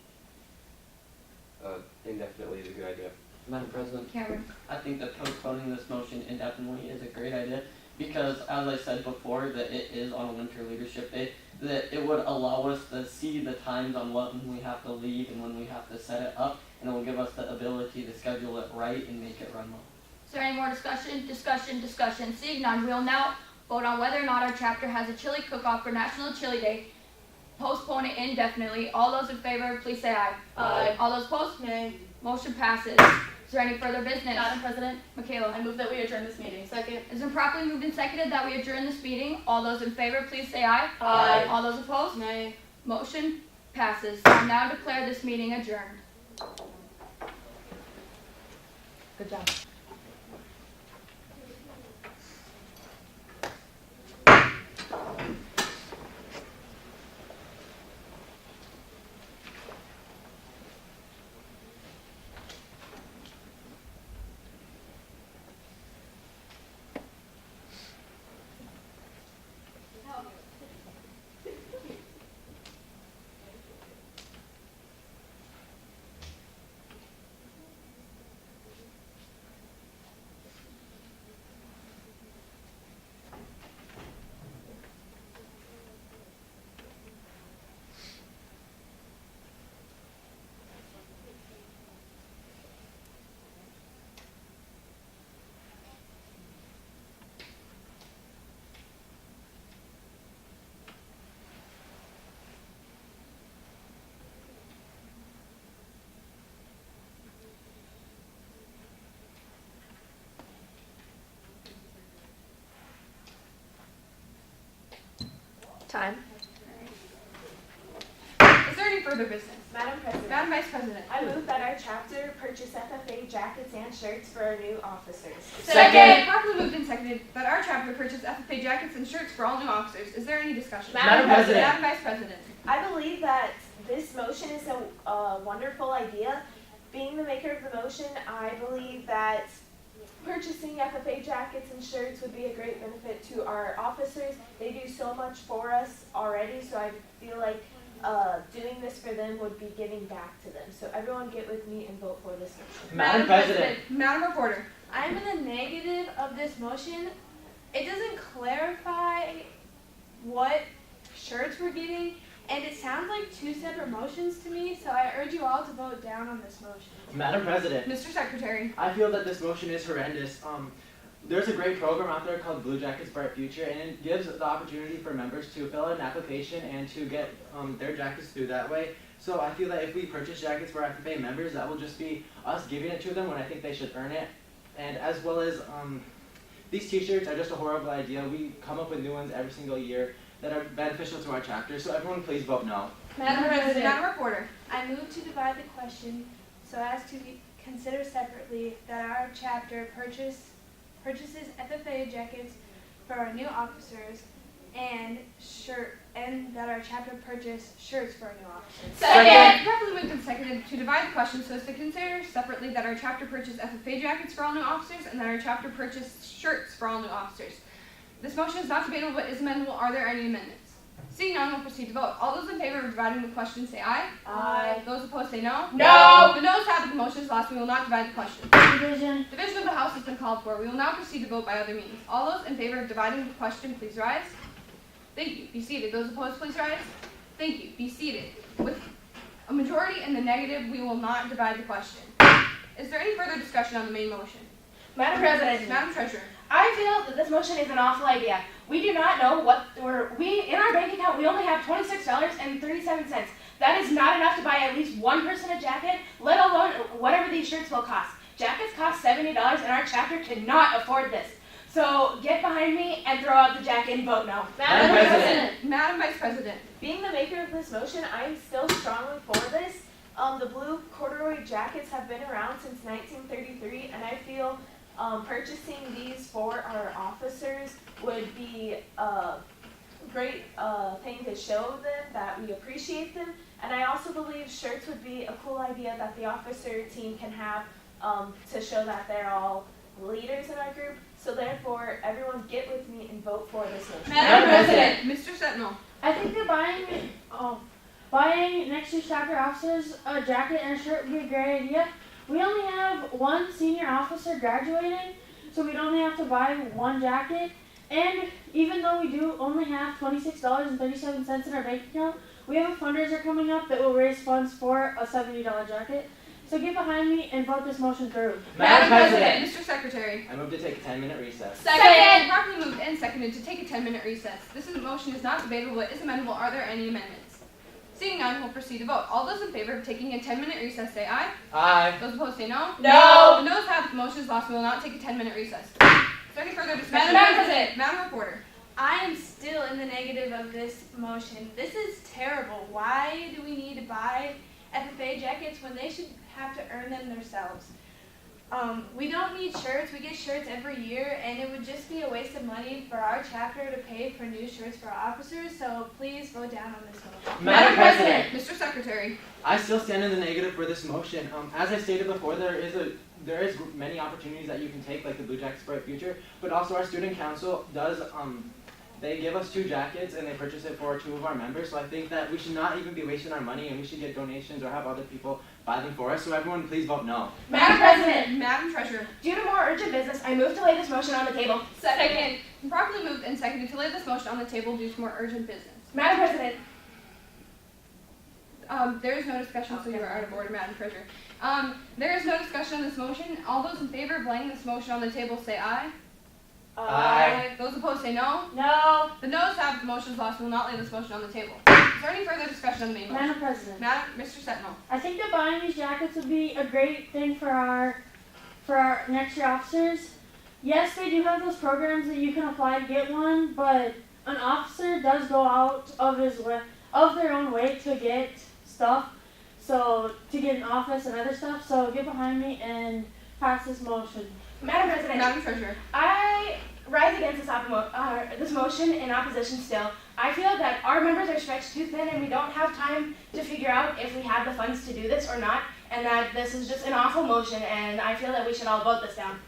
indefinitely is a good idea. Madam President. Cameron. I think that postponing this motion indefinitely is a great idea because, as I said before, that it is on a Winter Leadership Day, that it would allow us to see the times on when we have to leave and when we have to set it up, and it will give us the ability to schedule it right and make it run well. Is there any more discussion? Discussion. Seeing none, we'll now vote on whether or not our chapter has a chili cook-off for National Chili Day. Postpone it indefinitely. All those in favor, please say aye. Aye. All those opposed? Nay. Motion passes. Is there any further business? Madam President, Michaela. I move that we adjourn this meeting. Second. It's been properly moved and seconded that we adjourn this meeting. All those in favor, please say aye. Aye. All those opposed? Nay. Motion passes. I now declare this meeting adjourned. Good job. Time. Is there any further business? Madam President. Madam Vice President. I move that our chapter purchase FFA jackets and shirts for our new officers. Second. Properly moved and seconded that our chapter purchase FFA jackets and shirts for all new officers. Is there any discussion? Madam President. Madam Vice President. I believe that this motion is a wonderful idea. Being the maker of the motion, I believe that purchasing FFA jackets and shirts would be a great benefit to our officers. They do so much for us already, so I feel like doing this for them would be giving back to them. So everyone get with me and vote for this motion. Madam President. Madam Reporter. I'm in the negative of this motion. It doesn't clarify what shirts we're getting, and it sounds like two separate motions to me, so I urge you all to vote down on this motion. Madam President. Mr. Secretary. I feel that this motion is horrendous. There's a great program out there called Blue Jackets Bright Future, and it gives the opportunity for members to fill out an application and to get their jackets through that way. So I feel that if we purchase jackets for FFA members, that will just be us giving it to them when I think they should earn it. And as well as these t-shirts are just a horrible idea. We come up with new ones every single year that are beneficial to our chapter. So everyone please vote no. Madam President. Madam Reporter. I move to divide the question so as to consider separately that our chapter purchases FFA jackets for our new officers and that our chapter purchase shirts for our new officers. Second. Properly moved and seconded to divide the question so as to consider separately that our chapter purchase FFA jackets for all new officers and that our chapter purchase shirts for all new officers. This motion is not debatable but is amendable. Are there any amendments? Seeing none, we'll proceed to vote. All those in favor of dividing the question say aye. Aye. Those opposed say no. No. The noes have it. The motion is lost. We will not divide the question. Division. Division of the House has been called for. We will now proceed to vote by other means. All those in favor of dividing the question, please rise. Thank you. Be seated. Those opposed, please rise. Thank you. Be seated. With a majority in the negative, we will not divide the question. Is there any further discussion on the main motion? Madam President. Madam Treasurer. I feel that this motion is an awful idea. We do not know in our bank account, we only have $26.37. That is not enough to buy at least one person a jacket, let alone whatever these shirts will cost. Jackets cost $70 and our chapter cannot afford this. So get behind me and throw out the jacket and vote no. Madam President. Madam Vice President. Being the maker of this motion, I am still strongly for this. The blue corduroy jackets have been around since 1933, and I feel purchasing these for our officers would be a great thing to show them that we appreciate them. And I also believe shirts would be a cool idea that the officer team can have to show that they're all leaders in our group. So therefore, everyone get with me and vote for this motion. Madam President. Mr. Sentinel. I think that buying next year's chapter officers a jacket and a shirt would be a great idea. We only have one senior officer graduating, so we'd only have to buy one jacket. And even though we do only have $26.37 in our bank account, we have a fundraiser coming up that will raise funds for a $70 jacket. So get behind me and vote this motion through. Madam President. Mr. Secretary. I move to take a 10-minute recess. Second. Properly moved and seconded to take a 10-minute recess. This motion is not debatable but is amendable. Are there any amendments? Seeing none, we'll proceed to vote. All those in favor of taking a 10-minute recess say aye. Aye. Those opposed say no. No. The noes have it. The motion is lost. We will not take a 10-minute recess. Is there any further discussion? Madam President. Madam Reporter. I am still in the negative of this motion. This is terrible. Why do we need to buy FFA jackets when they should have to earn them themselves? We don't need shirts. We get shirts every year, and it would just be a waste of money for our chapter to pay for new shirts for our officers, so please vote down on this motion. Madam President. Mr. Secretary. I still stand in the negative for this motion. As I stated before, there is many opportunities that you can take, like the Blue Jackets Bright Future, but also our student council does they give us 2 jackets and they purchase it for 2 of our members. So I think that we should not even be wasting our money and we should get donations or have other people buy them for us. So everyone please vote no. Madam President. Madam Treasurer. Due to more urgent business, I move to lay this motion on the table. Second. Properly moved and seconded to lay this motion on the table due to more urgent business. Madam President. There is no discussion, so you are out of order, Madam Treasurer. There is no discussion on this motion. All those in favor of laying this motion on the table say aye. Aye. Those opposed say no. No. The noes have it. The motion is lost. We will not lay this motion on the table. Is there any further discussion on the main motion? Madam President. Mr. Sentinel. I think that buying these jackets would be a great thing for our next year officers. Yes, they do have those programs that you can apply to get one, but an officer does go out of their own way to get stuff, so to get an office and other stuff. So get behind me and pass this motion. Madam President. Madam Treasurer. I rise against this motion in opposition still. I feel that our members are stretched too thin and we don't have time to figure out if we have the funds to do this or not, and that this is just an awful motion, and I feel that we should all vote this down.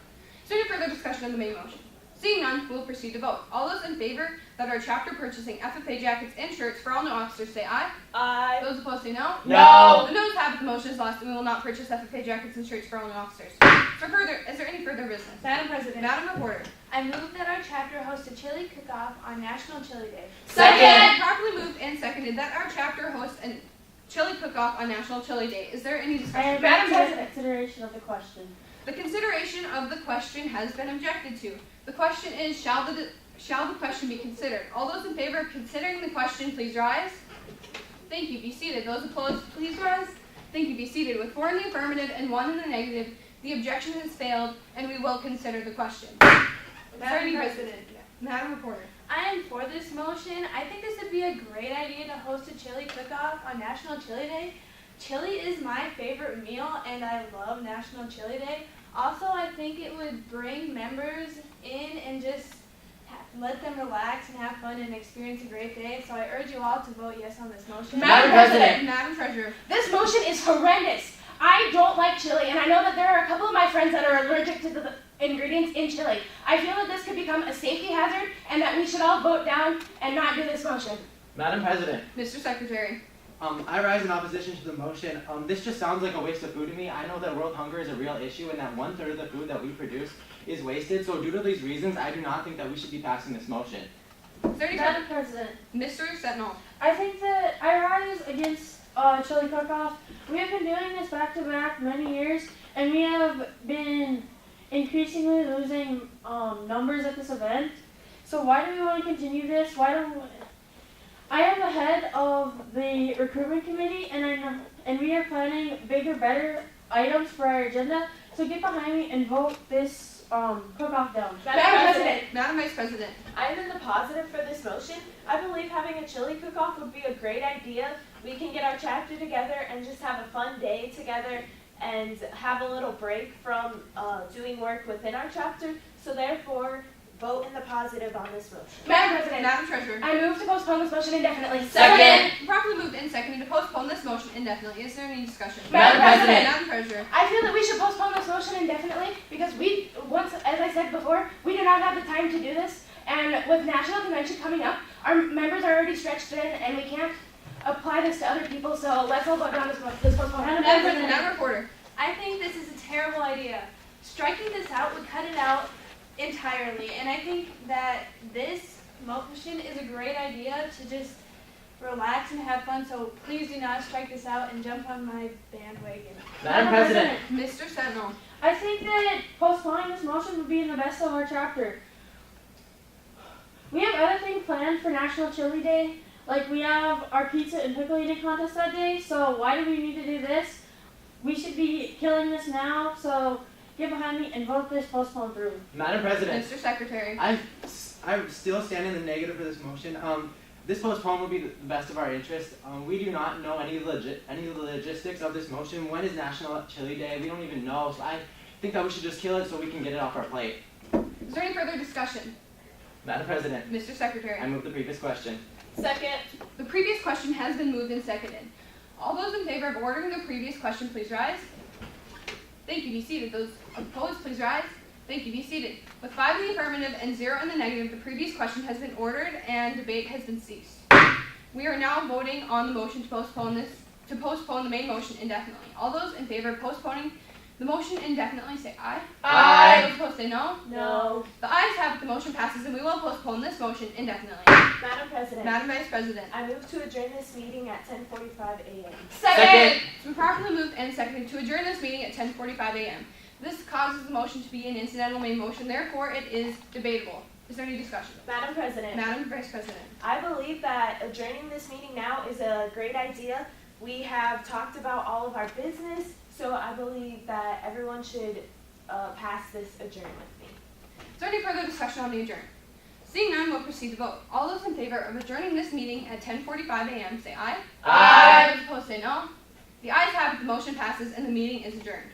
Is there any further discussion on the main motion? Seeing none, we will proceed to vote. All those in favor that our chapter purchasing FFA jackets and shirts for all new officers say aye. Aye. Those opposed say no. No. The noes have it. The motion is lost, and we will not purchase FFA jackets and shirts for all new officers. Is there any further business? Madam President. Madam Reporter. I move that our chapter host a chili cook-off on National Chili Day. Second. Properly moved and seconded that our chapter hosts a chili cook-off on National Chili Day. Is there any discussion? Madam President. Consideration of the question. The consideration of the question has been objected to. The question is, shall the question be considered? All those in favor of considering the question, please rise. Thank you. Be seated. Those opposed, please rise. Thank you. Be seated. With 4 in the affirmative and 1 in the negative, the objection has failed, and we will consider the question. Madam President. Madam Reporter. I am for this motion. I think this would be a great idea to host a chili cook-off on National Chili Day. Chili is my favorite meal, and I love National Chili Day. Also, I think it would bring members in and just let them relax and have fun and experience a great day. So I urge you all to vote yes on this motion. Madam President. Madam Treasurer. This motion is horrendous. I don't like chili, and I know that there are a couple of my friends that are allergic to the ingredients in chili. I feel that this could become a safety hazard, and that we should all vote down and not do this motion. Madam President. Mr. Secretary. I rise in opposition to the motion. This just sounds like a waste of food to me. I know that world hunger is a real issue and that 1/3 of the food that we produce is wasted. So due to these reasons, I do not think that we should be passing this motion. Madam President. Mr. Sentinel. I think that I rise against chili cook-off. We have been doing this back-to-back many years, and we have been increasingly losing numbers at this event. So why do we want to continue this? I am the head of the recruitment committee, and we are planning bigger, better items for our agenda. So get behind me and vote this cook-off down. Madam President. Madam Vice President. I'm in the positive for this motion. I believe having a chili cook-off would be a great idea. We can get our chapter together and just have a fun day together and have a little break from doing work within our chapter. So therefore, vote in the positive on this motion. Madam President. Madam Treasurer. I move to postpone this motion indefinitely. Second. Properly moved and seconded to postpone this motion indefinitely. Is there any discussion? Madam President. Madam Treasurer. I feel that we should postpone this motion indefinitely because as I said before, we do not have the time to do this. And with National Convention coming up, our members are already stretched thin and we can't apply this to other people. So let's all vote down this postponement. Madam President. Madam Reporter. I think this is a terrible idea. Striking this out would cut it out entirely, and I think that this motion is a great idea to just relax and have fun, so please do not strike this out and jump on my bandwagon. Madam President. Mr. Sentinel. I think that postponing this motion would be in the best of our chapter. We have other things planned for National Chili Day, like we have our pizza and pickle eating contest that day, so why do we need to do this? We should be killing this now, so get behind me and vote this postpone through. Madam President. Mr. Secretary. I still stand in the negative for this motion. This postpone will be the best of our interest. We do not know any logistics of this motion. When is National Chili Day? We don't even know. So I think that we should just kill it so we can get it off our plate. Is there any further discussion? Madam President. Mr. Secretary. I move the previous question. Second. The previous question has been moved and seconded. All those in favor of ordering the previous question, please rise. Thank you. Be seated. Those opposed, please rise. Thank you. Be seated. With 5 in the affirmative and 0 in the negative, the previous question has been ordered and debate has been ceased. We are now voting on the motion to postpone the main motion indefinitely. All those in favor of postponing the motion indefinitely say aye. Aye. Those opposed say no. No. The ayes have it. The motion passes, and we will postpone this motion indefinitely. Madam President. Madam Vice President. I move to adjourn this meeting at 10:45 a.m. Second. It's been properly moved and seconded to adjourn this meeting at 10:45 a.m. This causes the motion to be an incidental main motion, therefore it is debatable. Is there any discussion? Madam President. Madam Vice President. I believe that adjourning this meeting now is a great idea. We have talked about all of our business, so I believe that everyone should pass this adjourn with me. Is there any further discussion on the adjourn? Seeing none, we'll proceed to vote. All those in favor of adjourning this meeting at 10:45 a.m. say aye. Aye. Those opposed say no. The ayes have it, the motion passes, and the meeting is adjourned.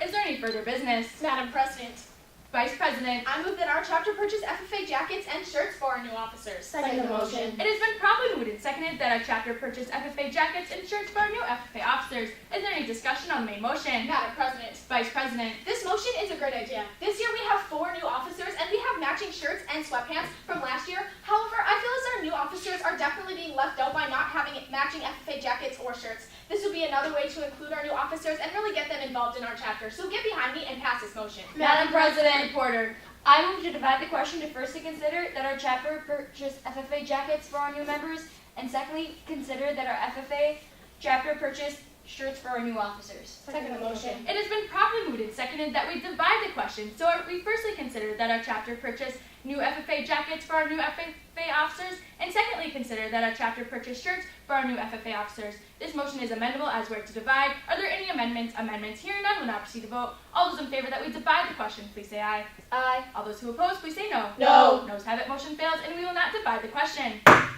Is there any further business? Madam President, Vice President, I move that our chapter purchase FFA jackets and shirts for our new officers. Second the motion. It has been properly moved and seconded that our chapter purchase FFA jackets and shirts for our new FFA officers. Is there any discussion on the main motion? Madam President, Vice President, this motion is a great idea. This year we have 4 new officers and we have matching shirts and sweatpants from last year. However, I feel as our new officers are definitely being left out by not having matching FFA jackets or shirts. This would be another way to include our new officers and really get them involved in our chapter. So get behind me and pass this motion. Madam President, Reporter, I move to divide the question to firstly consider that our chapter purchase FFA jackets for our new members, and secondly consider that our FFA chapter purchase shirts for our new officers. Second the motion. It has been properly moved and seconded that we divide the question. So we firstly consider that our chapter purchase new FFA jackets for our new FFA officers, and secondly consider that our chapter purchase shirts for our new FFA officers. This motion is amendable as we're to divide. Are there any amendments? Hearing none, we'll now proceed to vote. All those in favor that we divide the question, please say aye. Aye. All those who oppose, please say no. No. Noes have it, motion fails, and we will not divide the question.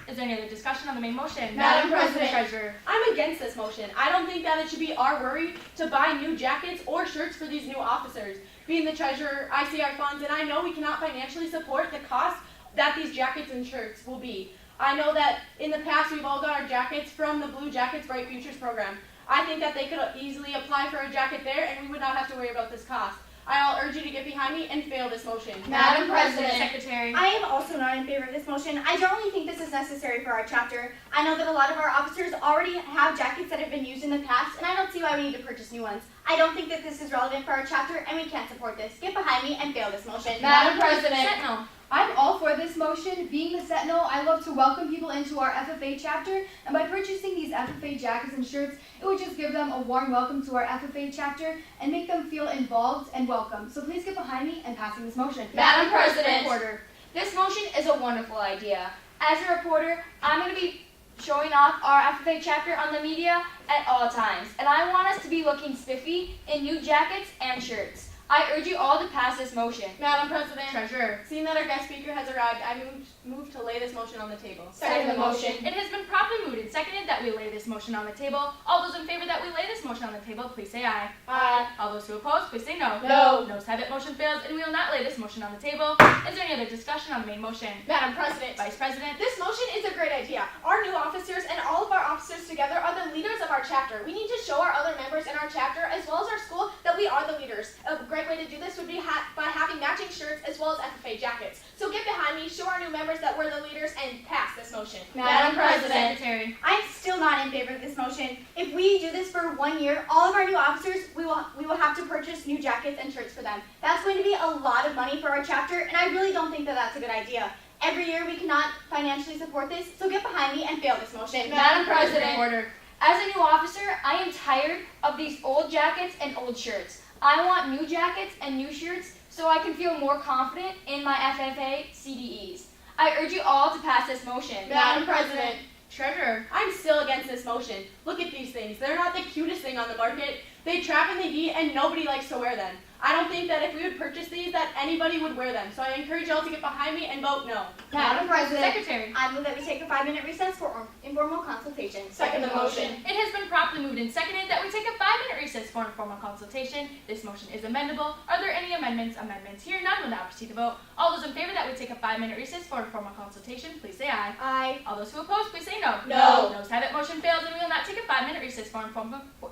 Is there any other discussion on the main motion? Madam President, Treasurer. I'm against this motion. I don't think that it should be our worry to buy new jackets or shirts for these new officers. Being the treasurer, I see our funds, and I know we cannot financially support the cost that these jackets and shirts will be. I know that in the past we've all got our jackets from the Blue Jackets Bright Futures program. I think that they could easily apply for a jacket there and we would not have to worry about this cost. I'll urge you to get behind me and fail this motion. Madam President. Secretary. I am also not in favor of this motion. I don't really think this is necessary for our chapter. I know that a lot of our officers already have jackets that have been used in the past, and I don't see why we need to purchase new ones. I don't think that this is relevant for our chapter, and we can't support this. Get behind me and fail this motion. Madam President. Sentinel. I'm all for this motion. Being the Sentinel, I love to welcome people into our FFA chapter, and by purchasing these FFA jackets and shirts, it would just give them a warm welcome to our FFA chapter and make them feel involved and welcome. So please get behind me in passing this motion. Madam President. Reporter, this motion is a wonderful idea. As a reporter, I'm going to be showing off our FFA chapter on the media at all times, and I want us to be looking spiffy in new jackets and shirts. I urge you all to pass this motion. Madam President, Treasurer. Seeing that our guest speaker has arrived, I move to lay this motion on the table. Second the motion. It has been properly moved and seconded that we lay this motion on the table. All those in favor that we lay this motion on the table, please say aye. Aye. All those who oppose, please say no. No. Noes have it, motion fails, and we will not lay this motion on the table. Is there any other discussion on the main motion? Madam President, Vice President. this motion is a great idea. Our new officers and all of our officers together are the leaders of our chapter. We need to show our other members in our chapter as well as our school that we are the leaders. A great way to do this would be by having matching shirts as well as FFA jackets. So get behind me, show our new members that we're the leaders, and pass this motion. Madam President. Secretary. I'm still not in favor of this motion. If we do this for 1 year, all of our new officers, we will have to purchase new jackets and shirts for them. That's going to be a lot of money for our chapter, and I really don't think that that's a good idea. Every year we cannot financially support this, so get behind me and fail this motion. Madam President. Order. As a new officer, I am tired of these old jackets and old shirts. I want new jackets and new shirts so I can feel more confident in my FFA CDEs. I urge you all to pass this motion. Madam President. Treasurer. I'm still against this motion. Look at these things. They're not the cutest thing on the market. They trap and they eat, and nobody likes to wear them. I don't think that if we would purchase these, that anybody would wear them. So I encourage y'all to get behind me and vote no. Madam President, Secretary. I move that we take a 5-minute recess for informal consultation. Second the motion. It has been properly moved and seconded that we take a 5-minute recess for informal consultation. This motion is amendable. Are there any amendments? Here none, will now proceed to vote. All those in favor that we take a 5-minute recess for informal consultation, please say aye. Aye. All those who oppose, please say no. No. Noes have it, motion fails, and we will not take a 5-minute recess for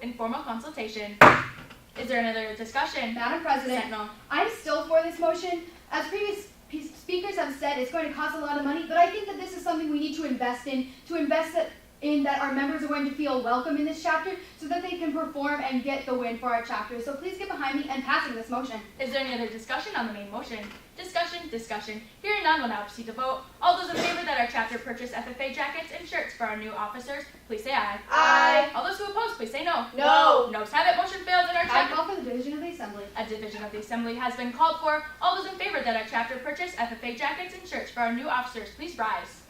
informal consultation. Is there another discussion? Madam President, Sentinel. I'm still for this motion. As previous speakers have said, it's going to cost a lot of money, but I think that this is something we need to invest in, to invest in that our members are going to feel welcome in this chapter so that they can perform and get the win for our chapter. So please get behind me and passing this motion. Is there any other discussion on the main motion? Discussion. Hearing none, we'll now proceed to vote. All those in favor that our chapter purchase FFA jackets and shirts for our new officers, please say aye. Aye. All those who oppose, please say no. No. Noes have it, motion fails and our I chapter... call for the division of the assembly. A division of the assembly has been called for. All those in favor that our chapter purchase FFA jackets and shirts for our new officers, please rise.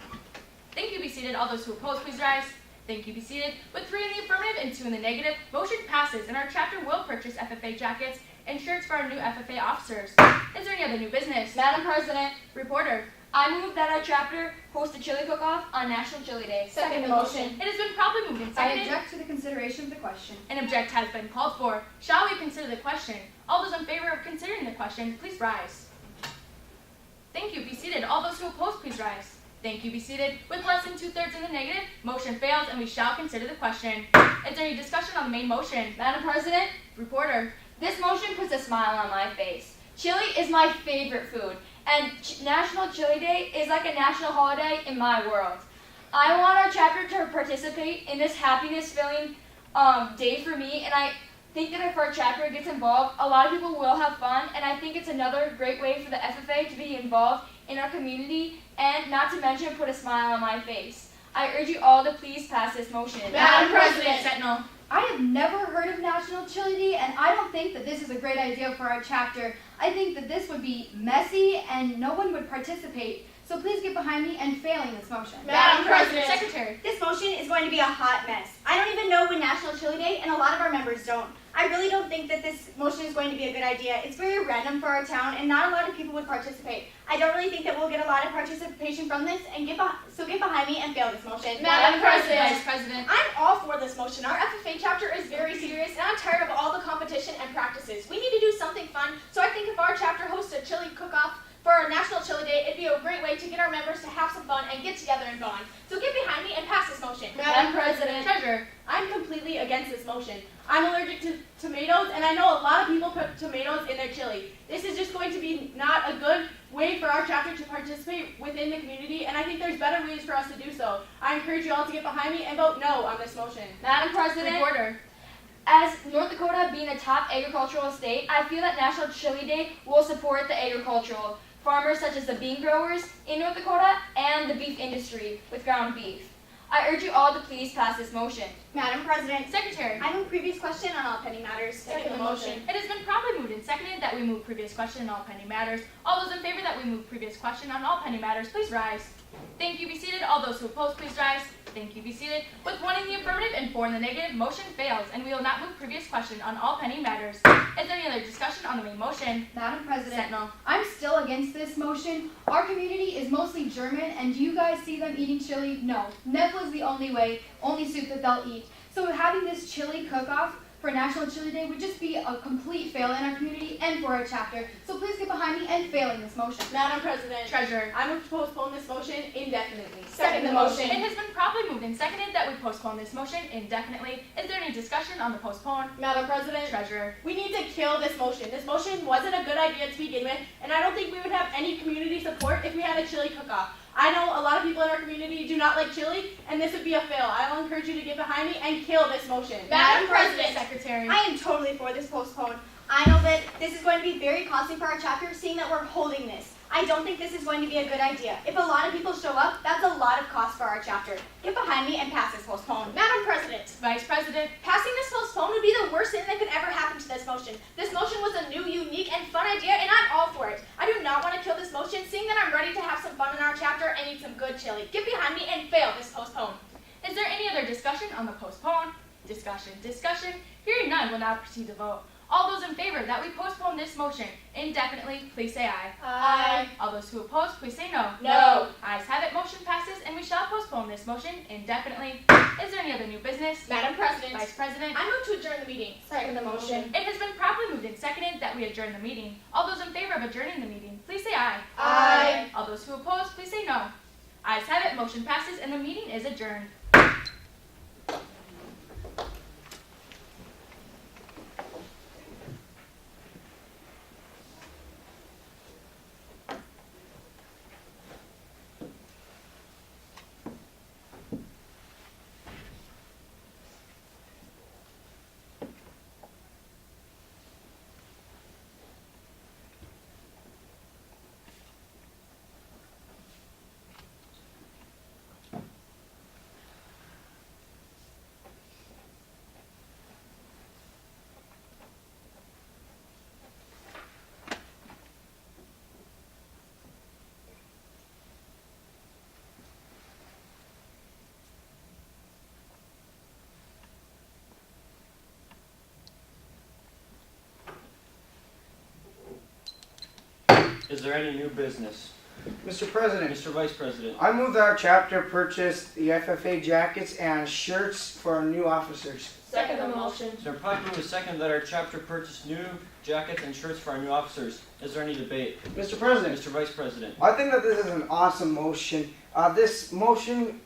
Thank you, be seated. All those who oppose, please rise. Thank you, be seated. With 3 in the affirmative and 2 in the negative, motion passes and our chapter will purchase FFA jackets and shirts for our new FFA officers. Is there any other new business? Madam President, Reporter. I move that our chapter host a chili cook-off on National Chili Day. Second the motion. It has been properly moved and I seconded. object to the consideration of the question. An object has been called for. Shall we consider the question? All those in favor of considering the question, please rise. Thank you, be seated. All those who oppose, please rise. Thank you, be seated. With less than 2/3 in the negative, motion fails and we shall consider the question. Is there any discussion on the main motion? Madam President, Reporter. this motion puts a smile on my face. Chili is my favorite food, and National Chili Day is like a national holiday in my world. I want our chapter to participate in this happiness-filling day for me, and I think that if our chapter gets involved, a lot of people will have fun, and I think it's another great way for the FFA to be involved in our community, and not to mention put a smile on my face. I urge you all to please pass this motion. Madam President. Sentinel. I have never heard of National Chili Day, and I don't think that this is a great idea for our chapter. I think that this would be messy and no one would participate. So please get behind me and failing this motion. Madam President. Secretary. This motion is going to be a hot mess. I don't even know when National Chili Day, and a lot of our members don't. I really don't think that this motion is going to be a good idea. It's very random for our town, and not a lot of people would participate. I don't really think that we'll get a lot of participation from this, and so get behind me and fail this motion. Madam President. Vice President. I'm all for this motion. Our FFA chapter is very serious, and I'm tired of all the competition and practices. We need to do something fun, so I think if our chapter hosts a chili cook-off for our National Chili Day, it'd be a great way to get our members to have some fun and get together and bond. So get behind me and pass this motion. Madam President. Treasurer. I'm completely against this motion. I'm allergic to tomatoes, and I know a lot of people put tomatoes in their chili. This is just going to be not a good way for our chapter to participate within the community, and I think there's better ways for us to do so. I encourage you all to get behind me and vote no on this motion. Madam President, Reporter. as North Dakota being a top agricultural state, I feel that National Chili Day will support the agricultural farmers such as the bean growers in North Dakota and the beef industry with ground beef. I urge you all to please pass this motion. Madam President, Secretary. I move previous question on all pending matters. Second the motion. It has been properly moved and seconded that we move previous question on all pending matters. All those in favor that we move previous question on all pending matters, please rise. Thank you, be seated. All those who oppose, please rise. Thank you, be seated. With 1 in the affirmative and 4 in the negative, motion fails, and we will not move previous question on all pending matters. Is there any other discussion on the main motion? Madam President, Sentinel. I'm still against this motion. Our community is mostly German, and do you guys see them eating chili? No. Neffel is the only soup that they'll eat. So having this chili cook-off for National Chili Day would just be a complete fail in our community and for our chapter. So please get behind me and failing this motion. Madam President, Treasurer. I move to postpone this motion indefinitely. Second the motion. It has been properly moved and seconded that we postpone this motion indefinitely. Is there any discussion on the postpone? Madam President, Treasurer. we need to kill this motion. This motion wasn't a good idea to begin with, and I don't think we would have any community support if we had a chili cook-off. I know a lot of people in our community do not like chili, and this would be a fail. I will encourage you to get behind me and kill this motion. Madam President. Secretary. I am totally for this postpone. I know that this is going to be very costly for our chapter, seeing that we're holding this. I don't think this is going to be a good idea. If a lot of people show up, that's a lot of cost for our chapter. Get behind me and pass this postpone. Madam President, Vice President. passing this postpone would be the worst thing that could ever happen to this motion. This motion was a new, unique, and fun idea, and I'm all for it. I do not want to kill this motion, seeing that I'm ready to have some fun in our chapter and eat some good chili. Get behind me and fail this postpone. Is there any other discussion on the postpone? Discussion. Hearing none, we'll now proceed to vote. All those in favor that we postpone this motion indefinitely, please say aye. Aye. All those who oppose, please say no. No. Ayes have it, motion passes, and we shall postpone this motion indefinitely. Is there any other new business? Madam President, Vice President. I move to adjourn the meeting. Second the motion. It has been properly moved and seconded that we adjourn the meeting. All those in favor of adjourning the meeting, please say aye. Aye. All those who oppose, please say no. Ayes have it, motion passes, and the meeting is adjourned. Is there any new business? Mr. President. Mr. Vice President. I move that our chapter purchase the FFA jackets and shirts for our new officers. Second the motion. Is there properly second that our chapter purchase new jackets and shirts for our new officers? Is there any debate? Mr. President. Mr. Vice President. I think that this is an awesome motion. This motion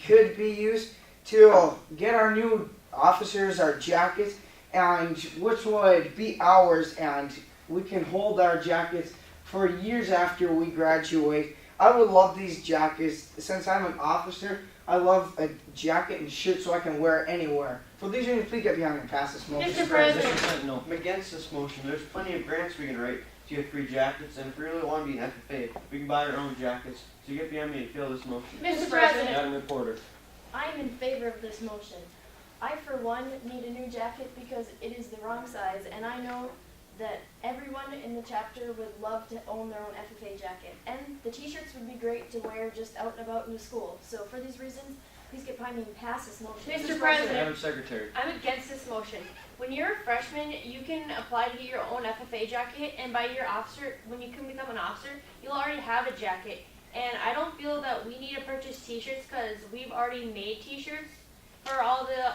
could be used to get our new officers our jackets, and which would be ours, and we can hold our jackets for years after we graduate. I would love these jackets. Since I'm an officer, I love a jacket and shirt so I can wear it anywhere. For these reasons, please get behind me and pass this motion. Mr. President, I'm against this motion. There's plenty of grants we can write to get free jackets, and if we really want to be an FFA, we can buy our own jackets. So get behind me and fill this motion. Mr. President. Madam Reporter. I am in favor of this motion. I, for one, need a new jacket because it is the wrong size, and I know that everyone in the chapter would love to own their own FFA jacket. And the t-shirts would be great to wear just out and about in the school. So for these reasons, please get behind me and pass this motion. Mr. President. Madam Secretary. I'm against this motion. When you're a freshman, you can apply to get your own FFA jacket, and by your officer, when you can become an officer, you'll already have a jacket. And I don't feel that we need to purchase t-shirts because we've already made t-shirts for all the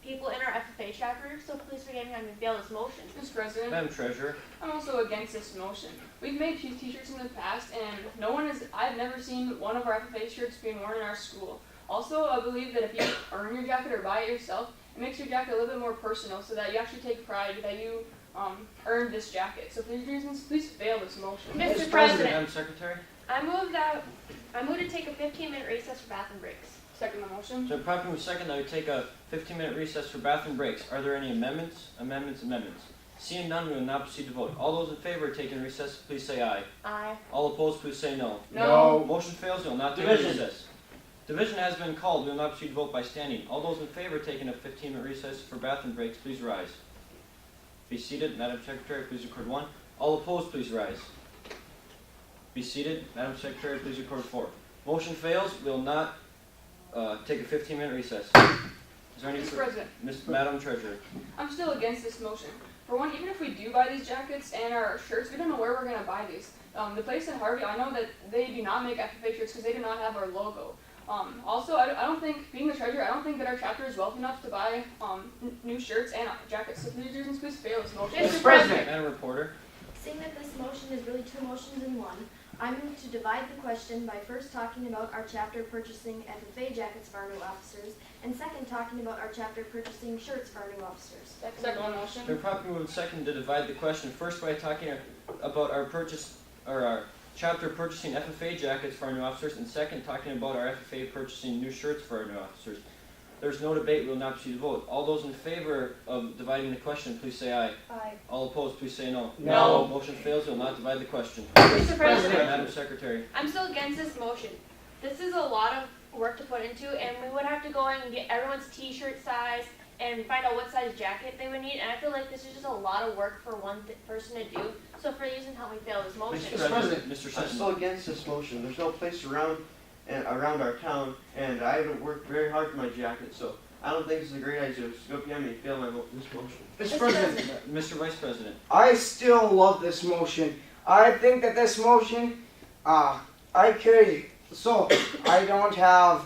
people in our FFA chapter, so please forgive me, I'm going to fail this motion. Mr. President. Madam Treasurer. I'm also against this motion. We've made t-shirts in the past, and I've never seen one of our FFA shirts being worn in our school. Also, I believe that if you earn your jacket or buy it yourself, it makes your jacket a little bit more personal so that you actually take pride that you earned this jacket. So for these reasons, please fail this motion. Mr. President. Madam Secretary. I move to take a 15-minute recess for bathroom breaks. Second the motion. So properly second that we take a 15-minute recess for bathroom breaks. Are there any amendments? Seeing none, we will now proceed to vote. All those in favor of taking recess, please say aye. Aye. All opposed, please say no. No. Motion fails, we will not take a recess. Division has been called. We will now proceed to vote by standing. All those in favor of taking a 15-minute recess for bathroom breaks, please rise. Be seated. Madam Secretary, please record 1. All opposed, please rise. Be seated. Madam Secretary, please record 4. Motion fails. We will not take a 15-minute recess. Is there any Mr. President. Madam Treasurer. I'm still against this motion. For one, even if we do buy these jackets and our shirts, we don't know where we're going to buy these. The place in Harvey, I know that they do not make FFA shirts because they do not have our logo. Also, I don't think, being the treasurer, I don't think that our chapter is wealthy enough to buy new shirts and jackets. So for these reasons, please fail this motion. Mr. President. Madam Reporter. Seeing that this motion is really two motions in one, I move to divide the question by first talking about our chapter purchasing FFA jackets for our new officers, and second talking about our chapter purchasing shirts for our new officers. Second motion. Been properly moved second to divide the question first by talking about our chapter purchasing FFA jackets for our new officers, and second talking about our FFA purchasing new shirts for our new officers. There's no debate. We will not proceed to vote. All those in favor of dividing the question, please say aye. Aye. All opposed, please say no. No. Motion fails. We will not divide the question. Mr. President. Madam Secretary. I'm still against this motion. This is a lot of work to put into, and we would have to go in and get everyone's t-shirt size and find out what size jacket they would need, and I feel like this is just a lot of work for one person to do. So for these reasons, help me fail this motion. Mr. President, I'm still against this motion. There's no place around our town, and I haven't worked very hard for my jacket, so I don't think this is a great idea. So go behind me and fail this motion. Mr. President. Mr. Vice President. I still love this motion. I think that this motion, I don't have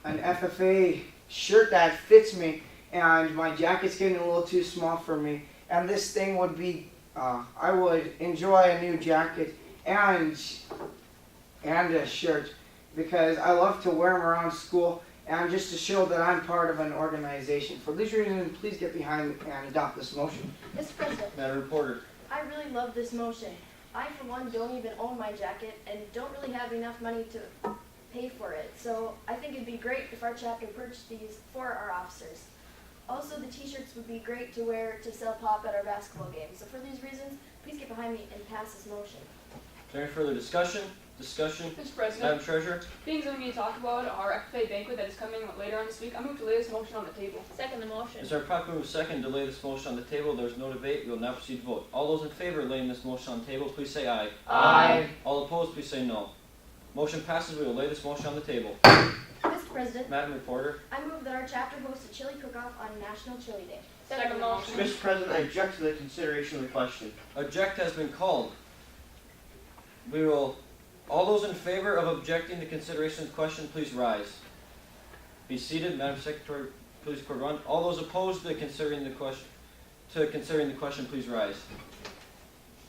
an FFA shirt that fits me, and my jacket's getting a little too small for me, and this thing would be, I would enjoy a new jacket and a shirt, because I love to wear them around school, and just to show that I'm part of an organization. For these reasons, please get behind and adopt this motion. Mr. President. Madam Reporter. I really love this motion. I, for one, don't even own my jacket and don't really have enough money to pay for it. So I think it'd be great if our chapter purchased these for our officers. Also, the t-shirts would be great to wear to sell pop at our basketball games. So for these reasons, please get behind me and pass this motion. Is there any further discussion? Mr. President. Madam Treasurer. Being that we need to talk about our FFA banquet that is coming later on this week, I move to lay this motion on the table. Second the motion. Is there a proper move second to lay this motion on the table? There's no debate. We will now proceed to vote. All those in favor of laying this motion on the table, please say aye. Aye. All opposed, please say no. Motion passes. We will lay this motion on the table. Mr. President. Madam Reporter. I move that our chapter host a chili cook-off on National Chili Day. Second motion. Mr. President, I object to the consideration of the question. Object has been called. All those in favor of objecting to consideration of the question, please rise. Be seated. Madam Secretary, please record one. All those opposed to considering the question, please rise.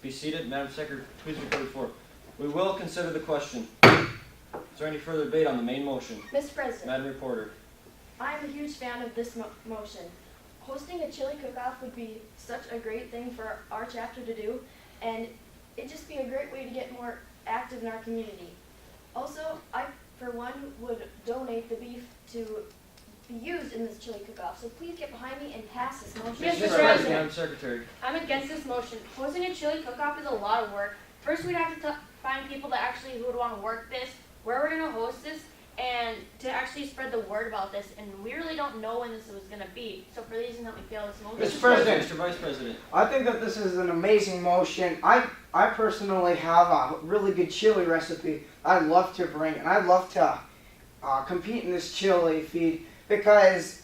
Be seated. Madam Secretary, please record four. We will consider the question. Is there any further debate on the main motion? Mr. President, Madam Reporter. I'm a huge fan of this motion. Hosting a chili cook-off would be such a great thing for our chapter to do, and it'd just be a great way to get more active in our community. Also, I, for one, would donate the beef to be used in this chili cook-off, so please get behind me and pass this motion. Mr. President. Madam Secretary. I'm against this motion. Hosting a chili cook-off is a lot of work. First, we'd have to find people that actually who would want to work this, where we're going to host this, and to actually spread the word about this. And we really don't know when this was going to be. So for the reason that we fail this motion. Mr. President. Mr. Vice President. I think that this is an amazing motion. I personally have a really good chili recipe I'd love to bring, and I'd love to compete in this chili feed because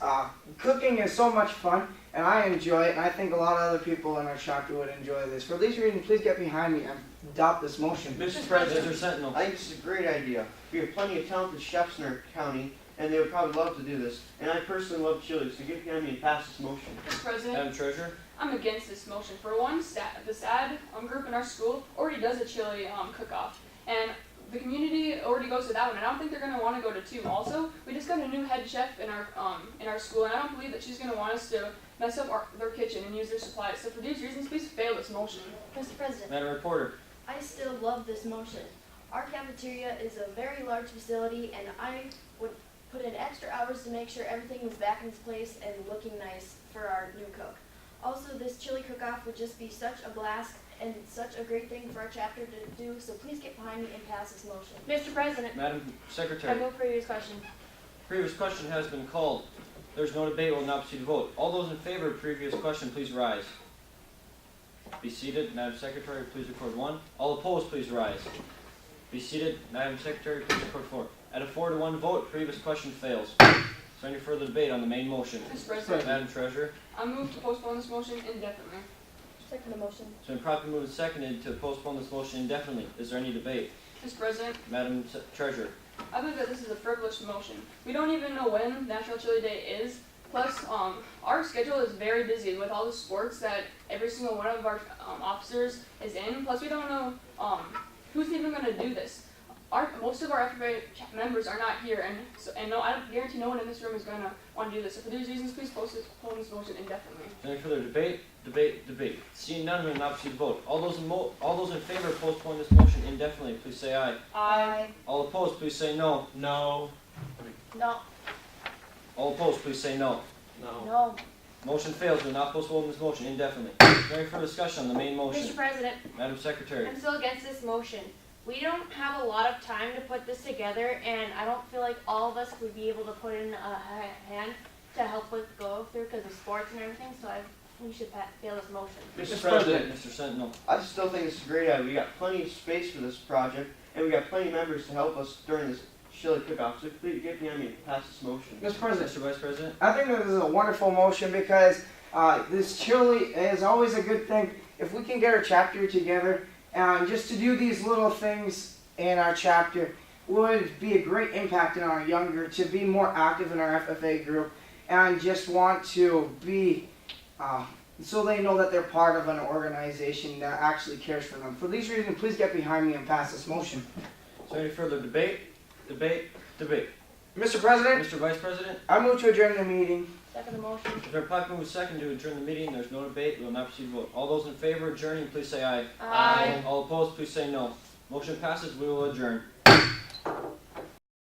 cooking is so much fun, and I enjoy it, and I think a lot of other people in our chapter would enjoy this. For these reasons, please get behind me and adopt this motion. Mr. President. Mr. Sentinel. I think this is a great idea. We have plenty of talented chefs in our county, and they would probably love to do this. And I personally love chili, so get behind me and pass this motion. Mr. President, Madam Treasurer. I'm against this motion. For one, the SAD group in our school already does a chili cook-off, and the community already goes to that one, and I don't think they're going to want to go to two. Also, we just got a new head chef in our school, and I don't believe that she's going to want us to mess up their kitchen and use their supplies. So for these reasons, please fail this motion. Mr. President. Madam Reporter. I still love this motion. Our cafeteria is a very large facility, and I would put in extra hours to make sure everything was back in its place and looking nice for our new cook. Also, this chili cook-off would just be such a blast and such a great thing for our chapter to do, so please get behind me and pass this motion. Mr. President. Madam I Secretary. move previous question. Previous question has been called. There's no debate. We'll now proceed to vote. All those in favor of previous question, please rise. Be seated. Madam Secretary, please record one. All opposed, please rise. Be seated. Madam Secretary, please record four. At a 4-to-1 vote, previous question fails. Is there any further debate on the main motion? Mr. President. Madam Treasurer. I move to postpone this motion indefinitely. Second the motion. It's been properly moved and seconded to postpone this motion indefinitely. Is there any debate? Mr. President. Madam Treasurer. I believe that this is a frivolous motion. We don't even know when National Chili Day is. Plus, our schedule is very busy with all the sports that every single one of our officers is in. Plus, we don't know who's even going to do this. Most of our FFA members are not here, and no, I guarantee no one in this room is going to want to do this. So for these reasons, please postpone this motion indefinitely. Any further debate? Debate. Seeing none, we will now proceed to vote. All those in favor of postponing this motion indefinitely, please say aye. Aye. All opposed, please say no. No. All opposed, please say no. No. Motion fails. We will not postpone this motion indefinitely. Is there any further discussion on the main motion? Mr. President. Madam Secretary. I'm still against this motion. We don't have a lot of time to put this together, and I don't feel like all of us would be able to put in a hand to help with go through because of sports and everything, so we should fail this motion. Mr. President. Mr. Sentinel. I still think it's a great idea. We got plenty of space for this project, and we got plenty of members to help us during this chili cook-off. So please get behind me and pass this motion. Mr. President. Mr. Vice President. I think that this is a wonderful motion because this chili is always a good thing. If we can get our chapter together and just to do these little things in our chapter would be a great impact in our younger to be more active in our FFA group and just want to be so they know that they're part of an organization that actually cares for them. For these reasons, please get behind me and pass this motion. Is there any further debate? Debate. Mr. President. Mr. Vice President. I move to adjourn the meeting. Second the motion. If there are properly moved second to adjourn the meeting, there's no debate. We will not proceed to vote. All those in favor of adjourning, please say aye. Aye. All opposed, please say no. Motion passes. We will adjourn.